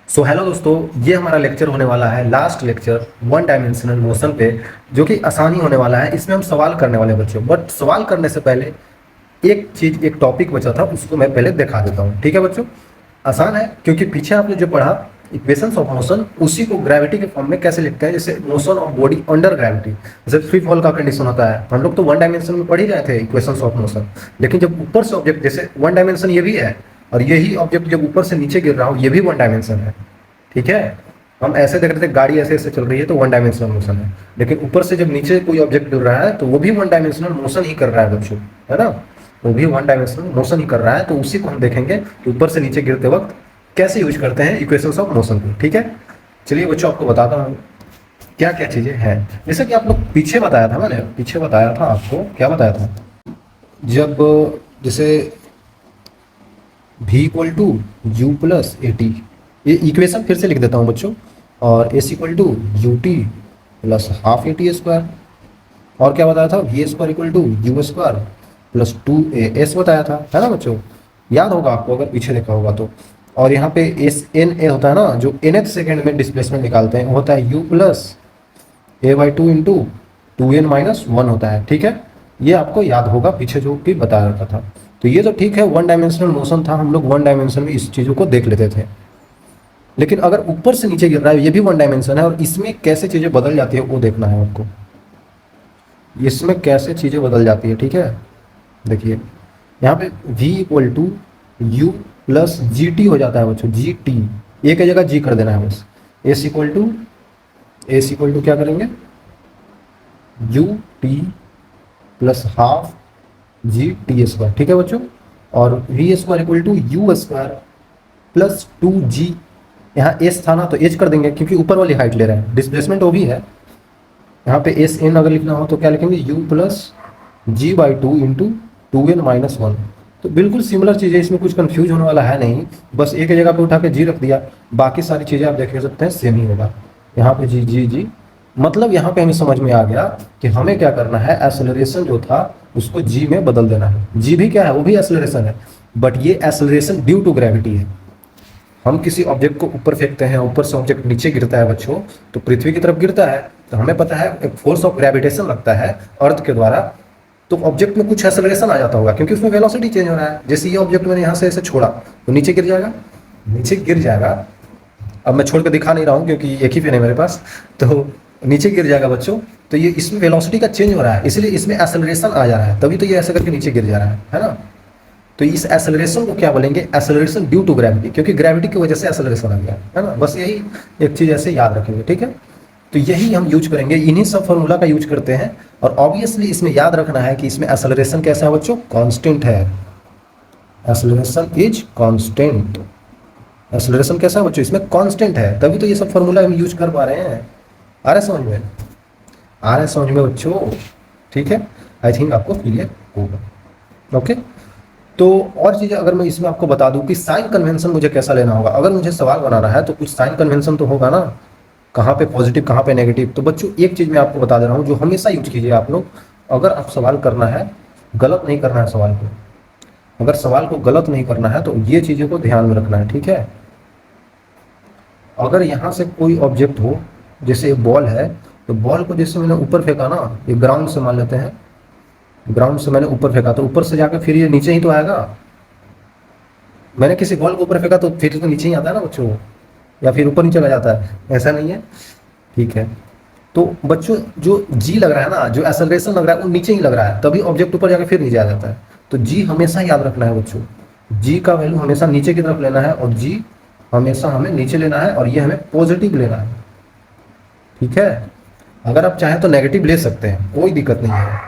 So hello दोस्तों, ये हमारा लेक्चर होने वाला है last lecture one dimensional motion पे, जो कि आसानी होने वाला है। इसमें हम सवाल करने वाले हैं बच्चों, बट सवाल करने से पहले एक टॉपिक बचा था, उसको मैं पहले दिखा देता हूँ। ठीक है बच्चों, आसान है क्योंकि पीछे आपने जो पढ़ा इक्वेशंस ऑफ मोशन, उसी को ग्रेविटी के फॉर्म में कैसे लिखते हैं, जैसे motion of body under gravity. जैसे फ्री फॉल का कंडीशन होता है, हम लोग तो वन डायमेंशन में पढ़ ही रहे थे इक्वेशंस ऑफ मोशन। लेकिन जब ऊपर से ऑब्जेक्ट, जैसे वन डायमेंशन ये भी है, और यही ऑब्जेक्ट जब ऊपर से नीचे गिर रहा हो, ये भी वन डायमेंशन है। ठीक है, हम ऐसे देख रहे थे गाड़ी ऐसे ऐसे चल रही है तो वन डायमेंशनल मोशन है, लेकिन ऊपर से जब नीचे कोई ऑब्जेक्ट गिर रहा है तो वो भी वन डायमेंशनल मोशन ही कर रहा है बच्चों, है ना। वो भी वन डायमेंशनल मोशन ही कर रहा है, तो उसी को हम देखेंगे कि ऊपर से नीचे गिरते वक्त कैसे यूज करते हैं इक्वेशंस ऑफ मोशन को। ठीक है, चलिए बच्चों आपको बताता हूँ क्या क्या चीज़ें हैं। जैसे कि आप लोग पीछे बताया था, मैंने पीछे बताया था आपको, क्या बताया था, जब जैसे v equal to u plus a t, ये इक्वेशन फिर से लिख देता हूँ बच्चों, और s equal to u T plus half a t square, और क्या बताया था, v square equal to you square plus two a s बताया था, है ना बच्चों। याद होगा आपको अगर पीछे देखा होगा तो। और यहाँ पे एस एन ए होता है ना, जो nth सेकेंड में डिस्प्लेसमेंट निकालते हैं, वो होता है u plus a by two into two n minus one होता है। ठीक है, ये आपको याद होगा पीछे जो कि बताया रखा था। तो ये तो ठीक है, वन डायमेंशनल मोशन था, हम लोग वन डायमेंशन में इस चीज़ों को देख लेते थे। लेकिन अगर ऊपर से नीचे गिर रहा है, ये भी वन डायमेंशन है, और इसमें कैसे चीज़ें बदल जाती है वो देखना है आपको। इसमें कैसे चीज़ें बदल जाती है, ठीक है। देखिए यहाँ पे v equal to u plus g t हो जाता है बच्चों, जी टी, एक जगह जी कर देना है बस। एस इक्वल टू क्या करेंगे, U T plus half G T square. ठीक है बच्चों, और V square equal to you square plus two G, यहाँ एस था ना तो एच कर देंगे क्योंकि ऊपर वाली हाइट ले रहे हैं, डिस्प्लेसमेंट वो भी है। यहाँ पे एस एन अगर लिखना हो तो क्या लिखेंगे, u plus g by two into two n minus one. तो बिल्कुल सिमिलर चीज़ है, इसमें कुछ कंफ्यूज होने वाला है नहीं, बस एक जगह पे उठा के जी रख दिया, बाकी सारी चीज़ें आप देख सकते हैं सेम ही होगा। यहाँ पे जी जी जी, मतलब यहाँ पे हमें समझ में आ गया कि हमें क्या करना है, एक्सेलरेशन जो था उसको जी में बदल देना है। जी भी क्या है, वो भी एक्सेलरेशन है, बट ये एक्सेलरेशन ड्यू टू ग्रेविटी है। हम किसी ऑब्जेक्ट को ऊपर फेंकते हैं, ऊपर से ऑब्जेक्ट नीचे गिरता है बच्चों, तो पृथ्वी की तरफ गिरता है, तो हमें पता है एक फोर्स ऑफ ग्रेविटेशन लगता है अर्थ के द्वारा, तो ऑब्जेक्ट में कुछ एक्सेलरेशन आ जाता होगा क्योंकि उसमें वेलोसिटी चेंज हो रहा है। जैसे ये ऑब्जेक्ट मैंने यहाँ से ऐसे छोड़ा तो नीचे गिर जाएगा, नीचे गिर जाएगा। अब मैं छोड़ कर दिखा नहीं रहा हूँ क्योंकि एक ही पेन है मेरे पास, तो नीचे गिर जाएगा बच्चों। तो ये इसमें वेलोसिटी का चेंज हो रहा है, इसलिए इसमें एक्सेलरेशन आ जा रहा है, तभी तो ये ऐसे करके नीचे गिर जा रहा है ना। तो इस एक्सेलरेशन को क्या बोलेंगे, एक्सेलरेशन ड्यू टू ग्रेविटी, क्योंकि ग्रेविटी की वजह से एक्सेलरेशन आ गया, है ना। बस यही एक चीज़ ऐसे याद रखेंगे, ठीक है। तो यही हम यूज करेंगे, इन्हीं सब फॉर्मूला का यूज करते हैं। और ऑब्वियसली इसमें याद रखना है कि इसमें एक्सेलरेशन कैसा है बच्चों, कांस्टेंट है। एक्सेलरेशन इज कांस्टेंट, एक्सेलरेशन कैसा है बच्चों, इसमें कांस्टेंट है, तभी तो ये सब फॉर्मूला हम यूज कर पा रहे हैं। आ रहा है समझ में, आ रहा है समझ में बच्चों, ठीक है। आई थिंक आपको क्लियर होगा, ओके। तो और चीज़ें अगर मैं इसमें आपको बता दूं कि साइन कन्वेंशन मुझे कैसा लेना होगा, अगर मुझे सवाल बनाना है तो कुछ साइन कन्वेंशन तो होगा ना, कहाँ पे पॉजिटिव कहाँ पे नेगेटिव। तो बच्चों एक चीज़ मैं आपको बता दे रहा हूँ जो हमेशा यूज कीजिए आप लोग, अगर आप सवाल करना है, गलत नहीं करना है सवाल को, अगर सवाल को गलत नहीं करना है तो ये चीज़ों को ध्यान में रखना है, ठीक है। अगर यहाँ से कोई ऑब्जेक्ट हो, जैसे बॉल है, तो बॉल को जैसे मैंने ऊपर फेंका ना, ये ग्राउंड से मान लेते हैं, ग्राउंड से मैंने ऊपर फेंका तो ऊपर से जाकर फिर ये नीचे ही तो आएगा। मैंने किसी बॉल को ऊपर फेंका तो फिर तो नीचे ही आता है ना बच्चों, या फिर ऊपर नहीं चला जाता है, ऐसा नहीं है, ठीक है। तो बच्चों जो जी लग रहा है ना, जो एक्सेलरेशन लग रहा है वो नीचे ही लग रहा है, तभी ऑब्जेक्ट ऊपर जाकर फिर नीचे आ जाता है। तो जी हमेशा याद रखना है बच्चों, जी का वैल्यू हमेशा नीचे की तरफ लेना है, और जी हमेशा हमें नीचे लेना है, और ये हमें पॉजिटिव लेना है, ठीक है। अगर आप चाहें तो नेगेटिव ले सकते हैं, कोई दिक्कत नहीं है,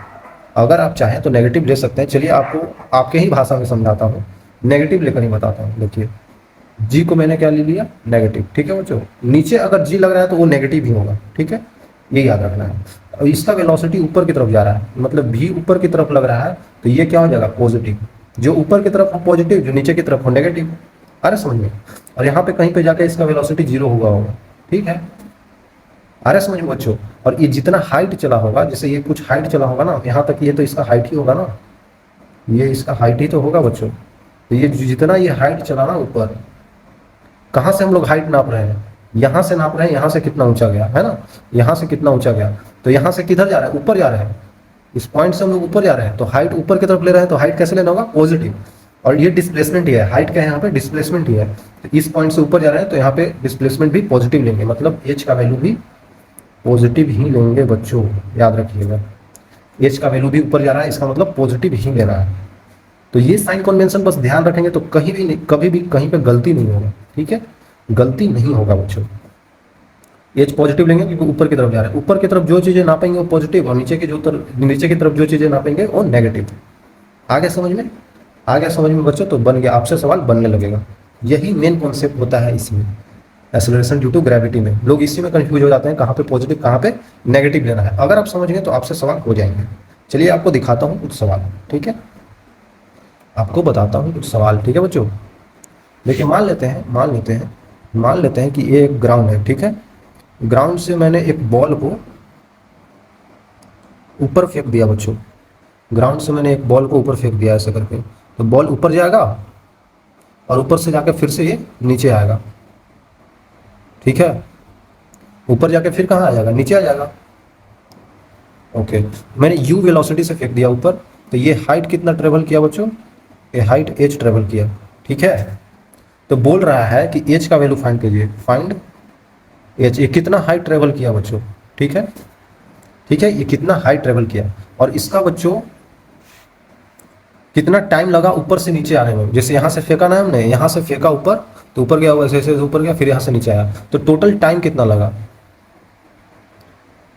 अगर आप चाहें तो नेगेटिव ले सकते हैं। चलिए आपको आपके ही भाषा में समझाता हूँ, नेगेटिव लेकर ही बताता हूँ। देखिए जी को मैंने क्या ले लिया, नेगेटिव, ठीक है बच्चों। नीचे अगर जी लग रहा है तो वो नेगेटिव ही होगा, ठीक है, ये याद रखना है। और इसका वेलोसिटी ऊपर की तरफ जा रहा है, मतलब भी ऊपर की तरफ लग रहा है, तो ये क्या हो जाएगा, पॉजिटिव। जो ऊपर की तरफ हो पॉजिटिव, जो नीचे की तरफ हो नेगेटिव, अरे समझ में। और यहाँ पे कहीं पे जाकर इसका वेलोसिटी जीरो होगा, ठीक है, आ रहा है समझ में बच्चों। और ये जितना हाइट चला होगा, जैसे ये कुछ हाइट चला होगा ना, यहाँ तक ये तो इसका हाइट ही होगा ना, ये इसका हाइट ही तो होगा बच्चों। तो ये जितना ये हाइट चला ना ऊपर, कहाँ से हम लोग हाइट नाप रहे हैं, यहाँ से नाप रहे हैं, यहाँ से कितना ऊंचा गया है ना, यहाँ से कितना ऊंचा गया, तो यहाँ से किधर जा रहा है, ऊपर जा रहे हैं, इस पॉइंट से हम लोग ऊपर जा रहे हैं, तो हाइट ऊपर की तरफ ले रहे हैं, तो हाइट कैसे लेना होगा, पॉजिटिव। और ये डिस्प्लेसमेंट ही है, हाइट क्या है यहाँ पे, डिस्प्लेसमेंट ही है। तो इस पॉइंट से ऊपर जा रहे हैं तो यहाँ पे डिस्प्लेसमेंट भी पॉजिटिव लेंगे, मतलब एच का वैल्यू भी पॉजिटिव ही लेंगे बच्चों, याद रखिएगा। एच का वैल्यू भी ऊपर जा रहा है, इसका मतलब पॉजिटिव ही लेना है। तो ये साइन कन्वेंशन बस ध्यान रखेंगे तो कहीं भी नहीं, कभी भी कहीं पे गलती नहीं होगा, ठीक है, गलती नहीं होगा बच्चों। एच पॉजिटिव लेंगे क्योंकि ऊपर की तरफ जा रहे हैं, ऊपर की तरफ जो चीज़ें नापेंगे वो पॉजिटिव, और नीचे की तरफ जो चीज़ें नापेंगे वो नेगेटिव। आगे समझ में, आगे समझ में बच्चों, तो बन गया, आपसे सवाल बनने लगेगा। यही मेन कॉन्सेप्ट होता है इसमें, एक्सेलरेशन ड्यू टू ग्रेविटी में। लोग इसी में कंफ्यूज हो जाते हैं, कहाँ पे पॉजिटिव कहाँ पे नेगेटिव लेना है। अगर आप समझ गए तो आपसे सवाल हो जाएंगे। चलिए आपको दिखाता हूँ कुछ सवाल, ठीक है, आपको बताता हूँ कुछ सवाल, ठीक है बच्चों। देखिए मान लेते हैं कि ये एक ग्राउंड है, ठीक है। ग्राउंड से मैंने एक बॉल को ऊपर फेंक दिया बच्चों, ग्राउंड से मैंने एक बॉल को ऊपर फेंक दिया ऐसे करके, तो बॉल ऊपर जाएगा और ऊपर से जाके फिर से ये नीचे आएगा, ठीक है। ऊपर जाके फिर कहाँ आ जाएगा, नीचे आ जाएगा। ओके, मैंने u वेलोसिटी से फेंक दिया ऊपर, तो ये हाइट कितना ट्रेवल किया बच्चों, ये हाइट h ट्रेवल किया, ठीक है। तो बोल रहा है कि h का वैल्यू फाइंड कीजिए, फाइंड h, ये कितना हाइट ट्रेवल किया बच्चों, ठीक है, ठीक है, ये कितना हाइट ट्रेवल किया, और इसका बच्चों कितना टाइम लगा ऊपर से नीचे आने में। जैसे यहाँ से फेंका ना हमने, यहाँ से फेंका ऊपर, तो ऊपर गया, वैसे ऐसे ऊपर गया, फिर यहाँ से नीचे आया, तो टोटल टाइम कितना लगा,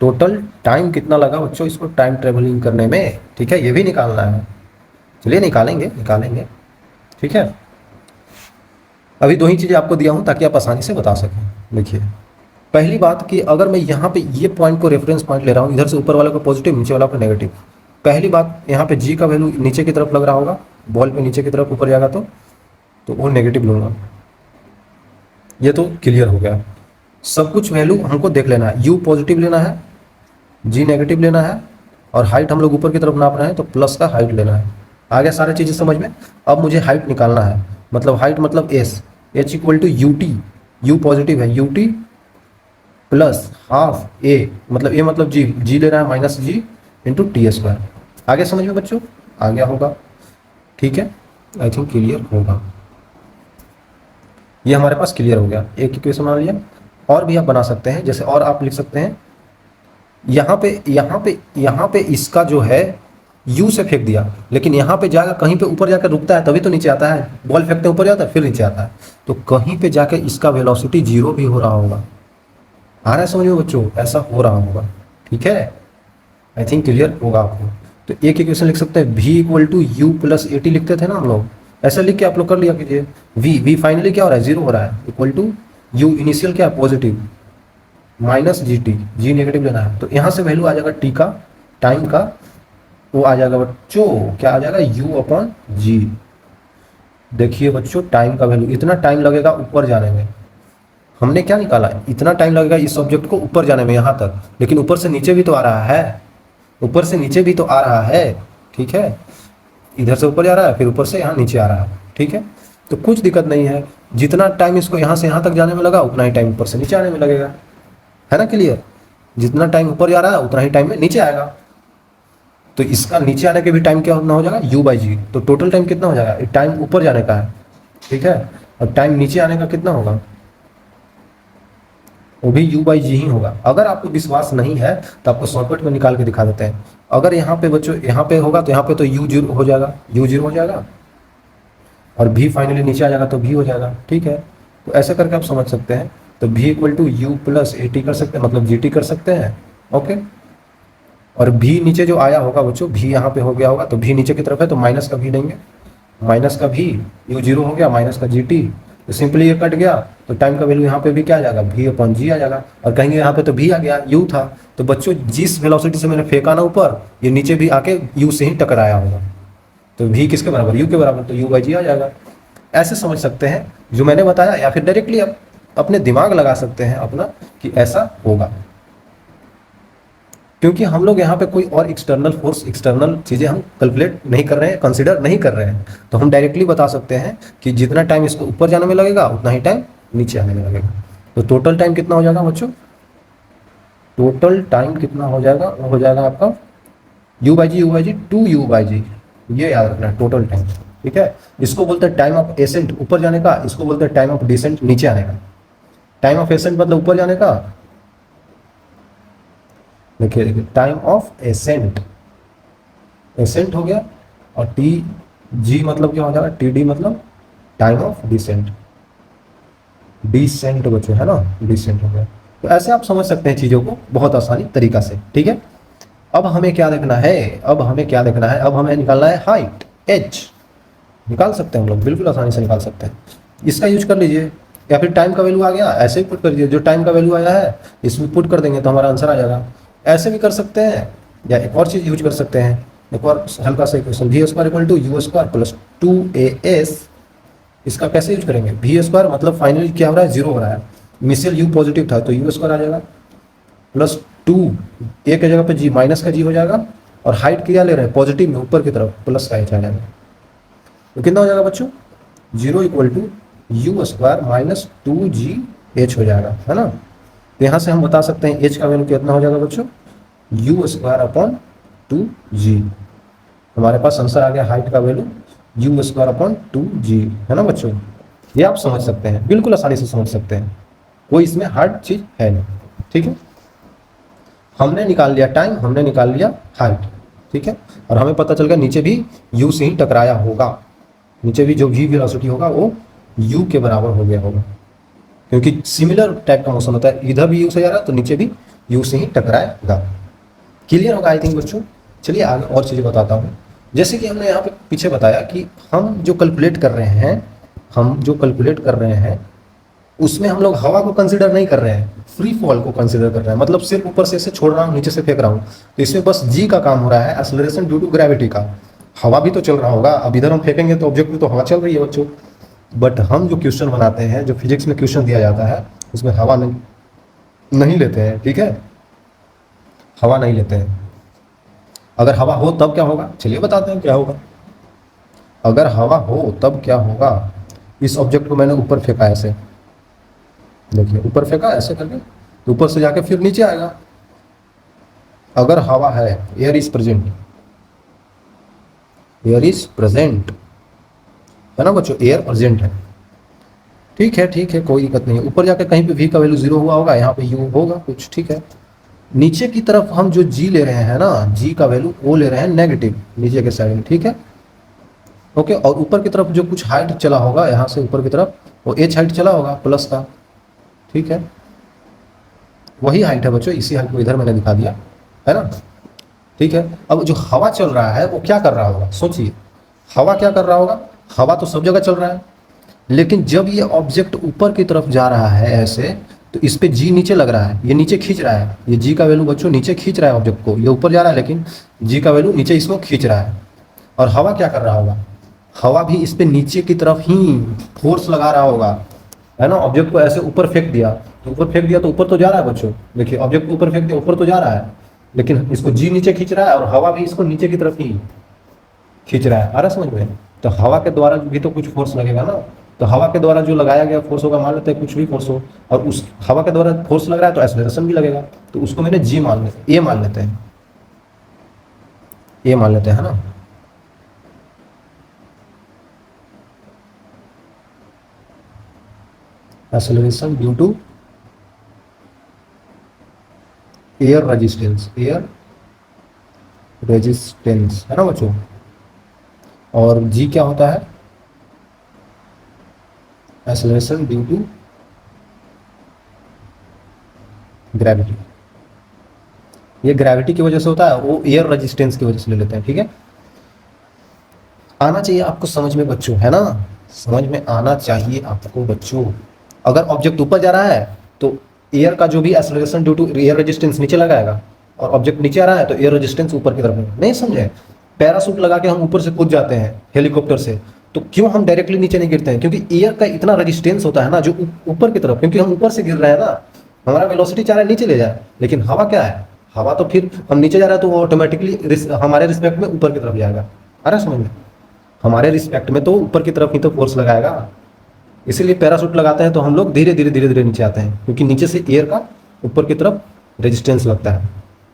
टोटल टाइम कितना लगा बच्चों इसको टाइम ट्रेवलिंग करने में, ठीक है, ये भी निकालना है। चलिए निकालेंगे, ठीक है। अभी दो ही चीज़ें आपको दिया हूँ ताकि आप आसानी से बता सकें। देखिए पहली बात कि अगर मैं यहाँ पे ये पॉइंट को रेफरेंस पॉइंट ले रहा हूँ, इधर से ऊपर वाला को पॉजिटिव, नीचे वाला को नेगेटिव। पहली बात, यहाँ पे जी का वैल्यू नीचे की तरफ लग रहा होगा, बॉल पे नीचे की तरफ ऊपर जाएगा तो वो नेगेटिव लूँगा। ये तो क्लियर हो गया। सब कुछ वैल्यू हमको देख लेना है, यू पॉजिटिव लेना है, जी नेगेटिव लेना है, और हाइट हम लोग ऊपर की तरफ नाप रहे हैं तो प्लस का हाइट लेना है। आगे सारी चीज़ें समझ में। अब मुझे हाइट निकालना है, मतलब हाइट मतलब s, h equal to u t, u positive है, u T plus half a, मतलब ए मतलब जी, जी लेना है minus g into t square. आगे समझ में बच्चों, आ गया होगा, ठीक है, आई थिंक क्लियर होगा। ये हमारे पास क्लियर हो गया, एक इक्वेशन बना लिया। और भी आप बना सकते हैं, जैसे और आप लिख सकते हैं, यहाँ पे इसका जो है यू से फेंक दिया, लेकिन यहाँ पे जाकर कहीं पे ऊपर जाकर रुकता है तभी तो नीचे आता है। बॉल फेंकते ऊपर जाता है फिर नीचे आता है, तो कहीं पे जाकर इसका वेलोसिटी जीरो भी हो रहा होगा। आ रहा है समझ में बच्चों, ऐसा हो रहा होगा, ठीक है, आई थिंक क्लियर होगा आपको। तो एक इक्वेशन लिख सकते हैं, v equal to u plus a t लिखते थे ना हम लोग, ऐसा लिख के आप लोग कर लिया कीजिए। v फाइनली क्या हो रहा है, जीरो हो रहा है, इक्वल टू यू इनिशियल क्या है पॉजिटिव, माइनस जी टी, जी नेगेटिव लेना है, तो यहाँ से वैल्यू आ जाएगा टी का, टाइम का, वो आ जाएगा बच्चों, क्या आ जाएगा, यू अपॉन जी। देखिए बच्चों टाइम का वैल्यू, इतना टाइम लगेगा ऊपर जाने में। हमने क्या निकाला, इतना टाइम लगेगा इस ऑब्जेक्ट को ऊपर जाने में यहाँ तक, लेकिन ऊपर से नीचे भी तो आ रहा है, ऊपर से नीचे भी तो आ रहा है, ठीक है, इधर से ऊपर जा रहा है फिर ऊपर से यहाँ नीचे आ रहा है, ठीक है। तो कुछ दिक्कत नहीं है, जितना टाइम इसको यहाँ से यहाँ तक जाने में लगा उतना ही टाइम ऊपर से नीचे आने में लगेगा, है ना क्लियर। जितना टाइम ऊपर जा रहा है उतना ही टाइम में नीचे आएगा, तो इसका नीचे आने के भी टाइम क्या होना हो जाएगा, u बाई जी। तो टोटल टाइम कितना हो जाएगा, टाइम ऊपर जाने का है, ठीक है, और टाइम नीचे आने का कितना होगा, वो भी u बाई जी ही होगा। अगर आपको विश्वास नहीं है तो आपको शॉर्टकट में निकाल के दिखा देते हैं। अगर यहाँ पे बच्चों यहाँ पे होगा तो यहाँ पे तो u जीरो हो जाएगा, u जीरो हो जाएगा, और v फाइनली नीचे आ जाएगा तो v हो जाएगा, ठीक है। तो ऐसे करके आप समझ सकते हैं। तो v equal to u plus a t कर सकते हैं, मतलब जी टी कर सकते हैं, ओके। और v नीचे जो आया होगा बच्चों, v यहाँ पे हो गया होगा, तो v नीचे की तरफ है तो माइनस का v लेंगे, माइनस का v, u जीरो हो गया, माइनस का जी टी, तो सिंपली ये कट गया, तो टाइम का वैल्यू यहाँ पे भी क्या आ जाएगा, v अपॉन जी आ जाएगा। और कहेंगे यहाँ पे तो v आ गया, u था, तो बच्चों जिस वेलोसिटी से मैंने फेंका ना ऊपर, ये नीचे भी आके u से ही टकराया होगा, तो v किसके बराबर, u के बराबर, तो u बाई जी आ जाएगा। ऐसे समझ सकते हैं जो मैंने बताया, या फिर डायरेक्टली आप अपने दिमाग लगा सकते हैं अपना कि ऐसा होगा, क्योंकि हम लोग यहाँ पे कोई और एक्सटर्नल फोर्स, एक्सटर्नल चीज़ें हम कैलकुलेट नहीं कर रहे हैं, कंसीडर नहीं कर रहे हैं, तो हम डायरेक्टली बता सकते हैं कि जितना टाइम इसको ऊपर जाने में लगेगा उतना ही टाइम नीचे आने लगेगा। तो टोटल टाइम कितना हो जाएगा बच्चों? टोटल टाइम कितना हो जाएगा? वो हो जाएगा आपका u/g 2u/g, ये याद रखना है टोटल टाइम। ठीक है, इसको बोलते हैं टाइम ऑफ एसेंट ऊपर जाने का, इसको बोलते हैं टाइम ऑफ डिसेंट नीचे आने का। टाइम ऑफ एसेंट मतलब ऊपर जाने का, देखिए देखिए टाइम ऑफ एसेंट, एसेंट हो गया, और टी मतलब क्या हो जाएगा? टी मतलब टाइम ऑफ डिसेंट, डिसेंट बच्चों है ना, डिसेंट हो गया। तो ऐसे आप समझ सकते हैं चीज़ों को बहुत आसानी तरीका से। ठीक है, अब हमें क्या देखना है? अब हमें क्या देखना है? अब हमें निकालना है हाइट h। निकाल सकते हैं हम लोग, बिल्कुल आसानी से निकाल सकते हैं। इसका यूज कर लीजिए, या फिर टाइम का वैल्यू आ गया ऐसे ही पुट कर दीजिए, जो टाइम का वैल्यू आया है इसमें पुट कर देंगे तो हमारा आंसर आ जाएगा। ऐसे भी कर सकते हैं, या एक और चीज़ यूज कर सकते हैं, एक और हल्का सा इक्वेशन, v² = u² + 2as। इसका कैसे यूज करेंगे? v² मतलब फाइनली क्या हो रहा है? 0 हो रहा है, इनिशियल u पॉजिटिव था तो u² आ जाएगा, प्लस 2 a के जगह पे g माइनस का g हो जाएगा, और हाइट क्या ले रहे हैं? पॉजिटिव में ऊपर की तरफ प्लस का h आ जाएगा। तो कितना हो जाएगा बच्चों? 0 = u² - 2gh हो जाएगा, है ना। तो यहाँ से हम बता सकते हैं h का वैल्यू कितना हो जाएगा बच्चों? u² / 2g। हमारे पास आंसर आ गया हाइट का वैल्यू u² / 2g, है ना बच्चों। ये आप समझ सकते हैं, बिल्कुल आसानी से समझ सकते हैं, कोई इसमें हार्ड चीज है नहीं। ठीक है, हमने निकाल लिया टाइम, हमने निकाल लिया हाइट। ठीक है, और हमें पता चल गया नीचे भी u से ही टकराया होगा, नीचे भी जो v वेलोसिटी होगा वो u के बराबर हो गया होगा, क्योंकि सिमिलर टाइप का मोशन होता है, इधर भी u से जा रहा है तो नीचे भी u से ही टकराएगा। क्लियर होगा आई थिंक बच्चों। चलिए आगे और चीज़ें बताता हूँ। जैसे कि हमने यहाँ पे पीछे बताया कि हम जो कैलकुलेट कर रहे हैं, हम जो कैलकुलेट कर रहे हैं उसमें हम लोग हवा को कंसीडर नहीं कर रहे हैं, फ्री फॉल को कंसीडर कर रहे हैं, मतलब सिर्फ ऊपर से छोड़ रहा हूँ, नीचे से फेंक रहा हूँ। तो इसमें बस जी का काम हो रहा है, एक्सेलरेशन ड्यू टू ग्रेविटी का। हवा भी तो चल रहा होगा, अब इधर हम फेंकेंगे तो ऑब्जेक्ट में तो हवा चल रही है बच्चों, बट हम जो क्वेश्चन बनाते हैं, जो फिजिक्स में क्वेश्चन दिया जाता है उसमें हवा नहीं लेते हैं। ठीक है, हवा नहीं लेते हैं। अगर हवा हो तब क्या होगा? चलिए बताते हैं क्या होगा। अगर हवा हो तब क्या होगा? इस ऑब्जेक्ट को मैंने ऊपर फेंका ऐसे, देखिए ऊपर फेंका ऐसे करके, तो ऊपर से जाके फिर नीचे आएगा। अगर हवा है, air is present, air is present, है ना बच्चों, एयर प्रेजेंट है। ठीक है, ठीक है, कोई दिक्कत नहीं है। ऊपर जाके कहीं पे v का वैल्यू 0 हुआ होगा, यहाँ पे u होगा कुछ। ठीक है, नीचे की तरफ हम जो g ले रहे हैं ना, g का वैल्यू वो ले रहे हैं नेगेटिव नीचे के साइड में। ठीक है, ओके, और ऊपर की तरफ जो कुछ हाइट चला होगा यहाँ से ऊपर की तरफ, वो h हाइट चला होगा प्लस का। ठीक है, वही हाइट है बच्चों, इसी हाइट को इधर मैंने दिखा दिया, है ना। ठीक है, अब जो हवा चल रहा है वो क्या कर रहा होगा? सोचिए, हवा क्या कर रहा होगा? हवा तो सब जगह चल रहा है, लेकिन जब ये ऑब्जेक्ट ऊपर की तरफ जा रहा है ऐसे, तो इस पे जी नीचे लग रहा है, ये नीचे खींच रहा है, ये जी का वैल्यू बच्चों नीचे खींच रहा है ऑब्जेक्ट को। ये ऊपर जा रहा है लेकिन जी का वैल्यू नीचे इसको खींच रहा है। और हवा क्या कर रहा होगा? हवा भी इस पे नीचे की तरफ ही फोर्स लगा रहा होगा, है ना। ऑब्जेक्ट को ऐसे ऊपर फेंक दिया, तो ऊपर फेंक दिया तो ऊपर तो जा रहा है बच्चों, देखिए ऑब्जेक्ट को ऊपर फेंक दिया, ऊपर तो जा रहा है, लेकिन इसको जी नीचे खींच रहा है और हवा भी इसको नीचे की तरफ ही खींच रहा है। आ रहा समझ में? तो हवा के द्वारा भी तो कुछ फोर्स लगेगा ना, तो हवा के द्वारा जो लगाया गया फोर्स होगा, मान लेते हैं कुछ भी फोर्स हो, और उस हवा के द्वारा फोर्स लग रहा है तो एक्सेलरेशन भी लगेगा, तो उसको मैंने जी मान लेते, ए मान लेते हैं, ए मान लेते हैं, है ना। Acceleration due to air resistance, air resistance, है ना बच्चों। और जी क्या होता है? Acceleration due to gravity. ये ग्रेविटी की वजह से होता है, वो एयर रेजिस्टेंस की वजह से ले लेते हैं। ठीक है, आना चाहिए आपको समझ में बच्चों, है ना, समझ में आना चाहिए आपको बच्चों। अगर ऑब्जेक्ट ऊपर जा रहा है तो एयर का जो भी acceleration due to air resistance नीचे लगाएगा, और ऑब्जेक्ट नीचे आ रहा है तो एयर रेजिस्टेंस ऊपर की तरफ। नहीं समझे? पैरासूट लगा के हम ऊपर से कूद जाते हैं हेलीकॉप्टर से, तो क्यों हम डायरेक्टली नीचे नहीं गिरते हैं? क्योंकि एयर का इतना रेजिस्टेंस होता है ना, जो ऊपर की तरफ, क्योंकि हम ऊपर से गिर रहे हैं ना, हमारा वेलोसिटी चाह रहा है नीचे ले जाए, लेकिन हवा क्या है? हवा तो फिर हम नीचे जा रहे हैं तो वो ऑटोमेटिकली हमारे रिस्पेक्ट में ऊपर की तरफ जाएगा। आ रहा समझ में? हमारे रिस्पेक्ट में तो ऊपर की तरफ ही तो फोर्स लगाएगा, इसीलिए पैराशूट लगाते हैं तो हम लोग धीरे धीरे धीरे धीरे नीचे आते हैं, क्योंकि नीचे से एयर का ऊपर की तरफ रेजिस्टेंस लगता है,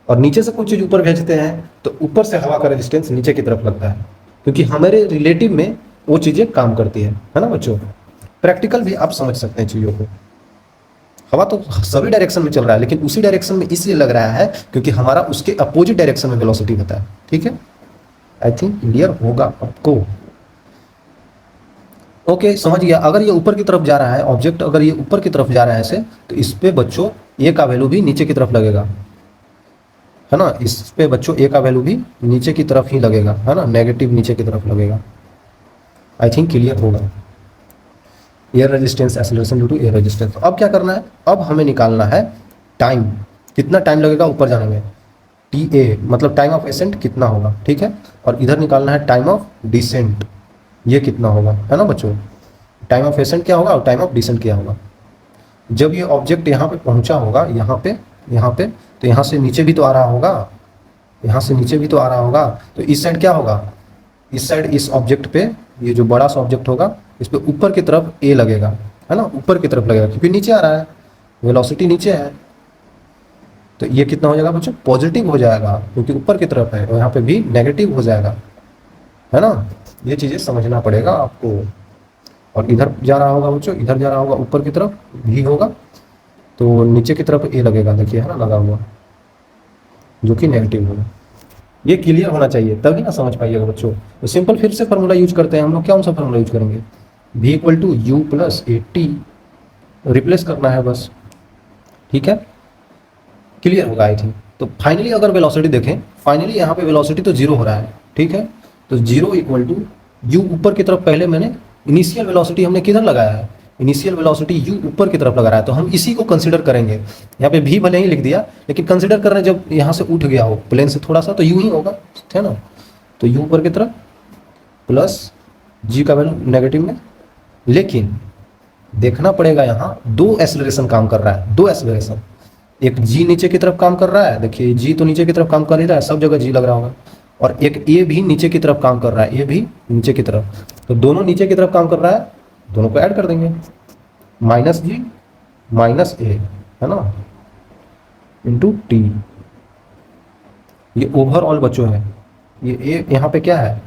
और नीचे से कुछ चीज़ ऊपर भेजते हैं तो ऊपर से हवा का रेजिस्टेंस नीचे की तरफ लगता है, क्योंकि हमारे रिलेटिव में वो चीज़ें काम करती है ना बच्चों। प्रैक्टिकल भी आप समझ सकते हैं चीज़ों को। हवा तो सभी डायरेक्शन में चल रहा है, लेकिन उसी डायरेक्शन में इसलिए लग रहा है क्योंकि हमारा उसके अपोजिट डायरेक्शन में वेलोसिटी होता है। ठीक है, आई थिंक क्लियर होगा आपको। ओके, समझ गया। अगर ये ऊपर की तरफ जा रहा है ऑब्जेक्ट, अगर ये ऊपर की तरफ जा रहा है ऐसे, तो इस पे बच्चों ए का वैल्यू भी नीचे की तरफ लगेगा, है ना। इस पे बच्चों ए का वैल्यू भी नीचे की तरफ ही लगेगा, है ना, नेगेटिव नीचे की तरफ लगेगा। आई थिंक क्लियर होगा। Air resistance acceleration due to air resistance. अब क्या करना है, अब हमें निकालना है टाइम, कितना टाइम लगेगा ऊपर जाने में, टी ए मतलब टाइम ऑफ एसेंट कितना होगा। ठीक है, और इधर निकालना है टाइम ऑफ डिसेंट, ये कितना होगा, है ना बच्चों। टाइम ऑफ एसेंट क्या होगा और टाइम ऑफ डिसेंट क्या होगा। जब ये ऑब्जेक्ट यहाँ पे पहुँचा होगा, यहाँ पे तो यहाँ से नीचे भी तो आ रहा होगा, यहाँ से नीचे भी तो आ रहा होगा, तो इस साइड क्या होगा, इस साइड इस ऑब्जेक्ट पे, ये जो बड़ा सा ऑब्जेक्ट होगा इस पे ऊपर की तरफ ए लगेगा, है ना, ऊपर की तरफ लगेगा, क्योंकि नीचे आ रहा है, वेलोसिटी नीचे है। तो ये कितना हो जाएगा बच्चों, पॉजिटिव हो जाएगा, क्योंकि ऊपर की तरफ है, और यहाँ पे भी नेगेटिव हो जाएगा, है ना। ये चीज़ें समझना पड़ेगा आपको। और इधर जा रहा होगा बच्चों, इधर जा रहा होगा ऊपर की तरफ भी होगा, तो नीचे की तरफ ए लगेगा, देखिए, है ना, लगा हुआ, जो कि नेगेटिव होगा। ये क्लियर होना चाहिए, तभी ना समझ पाइएगा बच्चों। तो सिंपल फिर से फार्मूला यूज करते हैं हम लोग। कौन सा फार्मूला यूज करेंगे, v equal to u plus a t, replace करना है बस। ठीक है, क्लियर होगा आई थिंक। तो फाइनली अगर वेलोसिटी देखें, फाइनली यहाँ पे वेलोसिटी तो जीरो हो रहा है। ठीक है, तो जीरो इक्वल टू यू ऊपर की तरफ, पहले मैंने इनिशियल वेलोसिटी हमने किधर लगाया है, इनिशियल वेलोसिटी यू ऊपर की तरफ लगा रहा है, तो हम इसी को कंसिडर करेंगे। यहाँ पे भी भले ही लिख दिया, लेकिन कंसिडर कर रहे हैं जब यहाँ से उठ गया हो प्लेन से थोड़ा सा, तो यू ही होगा, है ना। तो यू ऊपर की तरफ प्लस जी का वैल्यू नेगेटिव में, लेकिन देखना पड़ेगा यहाँ दो एक्सेलरेशन काम कर रहा है, दो एक्सेलरेशन। एक जी नीचे की तरफ काम कर रहा है, देखिए जी तो नीचे की तरफ काम कर ही रहा है, सब जगह जी लग रहा होगा, और एक ए भी नीचे की तरफ काम कर रहा है, ए भी नीचे की तरफ, तो दोनों नीचे की तरफ काम कर रहा है, दोनों को ऐड कर देंगे, माइनस जी माइनस ए, है ना, इंटू टी। ये ओवरऑल बच्चों है, ये ए यहाँ पे क्या है,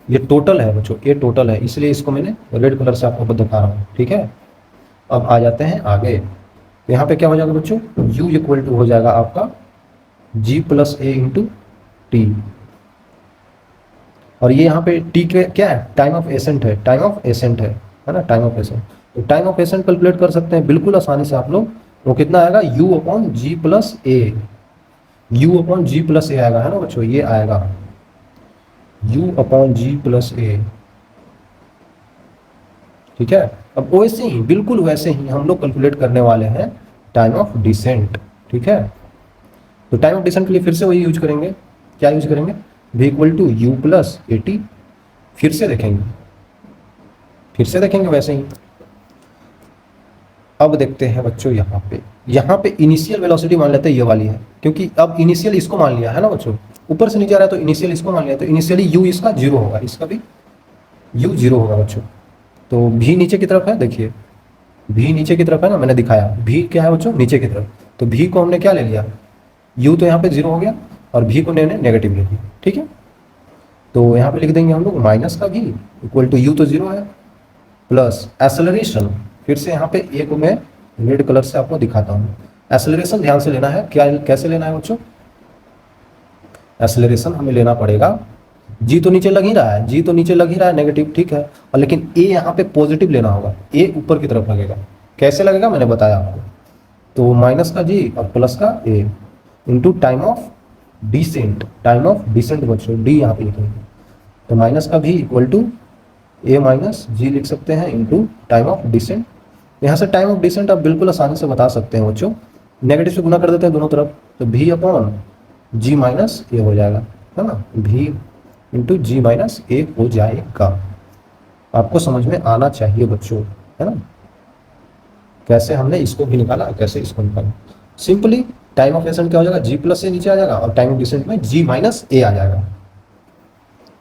ये टोटल है बच्चों, ये टोटल है, इसलिए इसको मैंने रेड कलर से आपको दिखा रहा हूँ। ठीक है, अब आ जाते हैं आगे। तो यहाँ पे क्या हो जाएगा बच्चों, u इक्वल टू हो जाएगा आपका g प्लस ए इंटू टी, और ये यहाँ पे t के क्या है, टाइम ऑफ एसेंट है, टाइम ऑफ एसेंट है ना, टाइम ऑफ एसेंट। तो टाइम ऑफ एसेंट कैलकुलेट कर सकते हैं बिल्कुल आसानी से आप लोग। वो कितना आएगा, u अपॉन जी प्लस ए, u अपॉन जी प्लस ए आएगा, है ना बच्चों, ये आएगा u अपॉन जी प्लस ए। ठीक है, अब वैसे ही, बिल्कुल वैसे ही हम लोग कैलकुलेट करने वाले हैं टाइम ऑफ डिसेंट। ठीक है, तो टाइम ऑफ डिसेंट के लिए फिर से वही यूज करेंगे, क्या यूज करेंगे, v equal to u plus a t. फिर से देखेंगे वैसे ही। अब देखते हैं बच्चों, यहाँ पे इनिशियल वेलोसिटी मान लेते हैं ये वाली है, क्योंकि अब इनिशियल इसको मान लिया है ना बच्चों, ऊपर से नीचे आ रहा है तो इनिशियल इसको मान लिया, तो इनिशियली यू इसका जीरो होगा, इसका भी यू जीरो होगा बच्चों। तो भी नीचे की तरफ है, देखिए भी नीचे की तरफ है ना, मैंने दिखाया भी क्या है बच्चों, नीचे की तरफ। तो भी को हमने क्या ले लिया, यू तो यहाँ पे जीरो हो गया, और भी को मैंने नेगेटिव ले लिया। ठीक है, तो यहाँ पे लिख देंगे हम लोग माइनस का भी इक्वल टू यू तो जीरो है, प्लस एक्सेलरेशन। फिर से यहाँ पे ए को मैं रेड कलर से आपको दिखाता हूँ। एक्सेलरेशन ध्यान से लेना है, क्या कैसे लेना है बच्चों, एक्सेलरेशन हमें लेना पड़ेगा, जी तो नीचे लग ही रहा है, जी तो नीचे लग ही रहा है नेगेटिव, ठीक है, और लेकिन ए यहाँ पे पॉजिटिव लेना होगा, ए ऊपर की तरफ लगेगा। कैसे लगेगा मैंने बताया आपको, तो माइनस का जी और प्लस का A into time of descent, time of descent बच्चों, डी यहाँ पे लिखेंगे, तो माइनस का भी equal to A minus G लिख सकते हैं इंटू टाइम ऑफ डिसेंट। यहाँ से टाइम ऑफ डिसेंट आप बिल्कुल आसानी से बता सकते हैं बच्चों, नेगेटिव से गुना कर देते हैं दोनों तरफ, तो भी अपॉन जी माइनस ए हो जाएगा, है ना, भी इंटू जी माइनस ए हो जाएगा। आपको समझ में आना चाहिए बच्चों, है ना, कैसे हमने इसको भी निकाला, कैसे इसको निकाला। सिंपली टाइम ऑफ एसेंट क्या हो जाएगा, जी प्लस ए नीचे आ जाएगा, और टाइम ऑफ डिसेंट में जी माइनस ए आ जाएगा।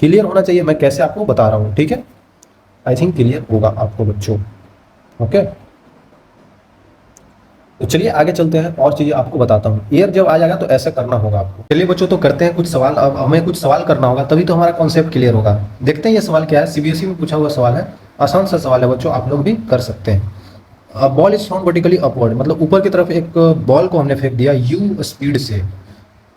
क्लियर होना चाहिए, मैं कैसे आपको बता रहा हूँ। ठीक है, आई थिंक क्लियर होगा आपको बच्चों। ओके, तो चलिए आगे चलते हैं और चीज़ें आपको बताता हूँ। एयर जब आ जाएगा तो ऐसा करना होगा आपको। चलिए बच्चों, तो करते हैं कुछ सवाल। अब हमें कुछ सवाल करना होगा तभी तो हमारा कॉन्सेप्ट क्लियर होगा। देखते हैं ये सवाल क्या है। सीबीएसई में पूछा हुआ सवाल है, आसान सा सवाल है बच्चों, आप लोग भी कर सकते हैं। Ball is thrown vertically upward, मतलब ऊपर की तरफ एक बॉल को हमने फेंक दिया यू स्पीड से,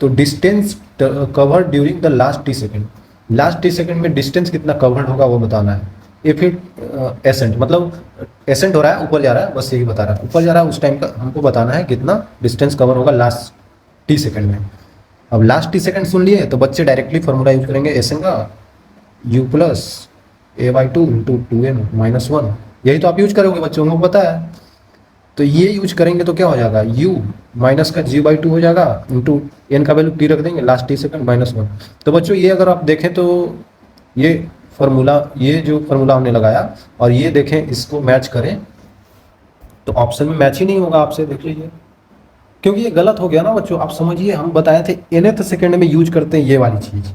तो distance covered during the last t second, last t second में डिस्टेंस कितना कवर्ड होगा वो बताना है। इफ इट एसेंट, मतलब एसेंट हो रहा है, ऊपर जा रहा है, बस यही बता रहा है, ऊपर जा रहा है उस टाइम का हमको बताना है कितना डिस्टेंस कवर होगा लास्ट टी सेकेंड में। अब लास्ट टी सेकेंड सुन लिए तो बच्चे डायरेक्टली फॉर्मूला यूज करेंगे एसेंट का, u plus a by two into two n minus one, यही तो आप यूज करोगे बच्चों को पता है। तो ये यूज करेंगे तो क्या हो जाएगा, u माइनस का जी बाई टू हो जाएगा इंटू एन का वैल्यू टी रख देंगे, last T second minus one. तो बच्चों ये अगर आप देखें तो ये फार्मूला, ये जो फार्मूला हमने लगाया और ये देखें इसको मैच करें तो ऑप्शन में मैच ही नहीं होगा आपसे, देख लीजिए, क्योंकि ये गलत हो गया ना बच्चों। आप समझिए, हम बताए थे nth सेकंड में यूज करते हैं ये वाली चीज़।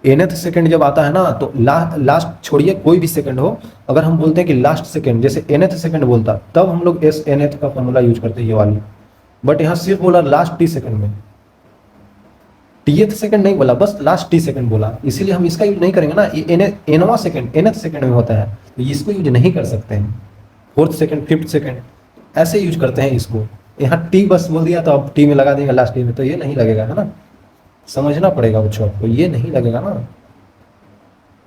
nth सेकंड जब आता है ना तो लास्ट छोड़िए कोई भी सेकंड हो, अगर हम बोलते हैं कि लास्ट सेकंड, जैसे nth सेकंड बोलता तब हम लोग एस nth का फॉर्मूला यूज करते हैं ये वाली। बट यहाँ सिर्फ बोला लास्ट टी सेकंड में, टीएथ सेकंड नहीं बोला, बस लास्ट टी सेकंड बोला, इसीलिए हम इसका यूज नहीं करेंगे ना। ये एनवा सेकंड nth सेकंड में होता है तो इसको यूज नहीं कर सकते हैं। फोर्थ सेकंड, फिफ्थ सेकंड ऐसे यूज करते हैं इसको। यहाँ टी बस बोल दिया तो अब टी में लगा देंगे लास्ट टी में, तो ये नहीं लगेगा, है ना, समझना पड़ेगा बच्चों आपको, ये नहीं लगेगा ना।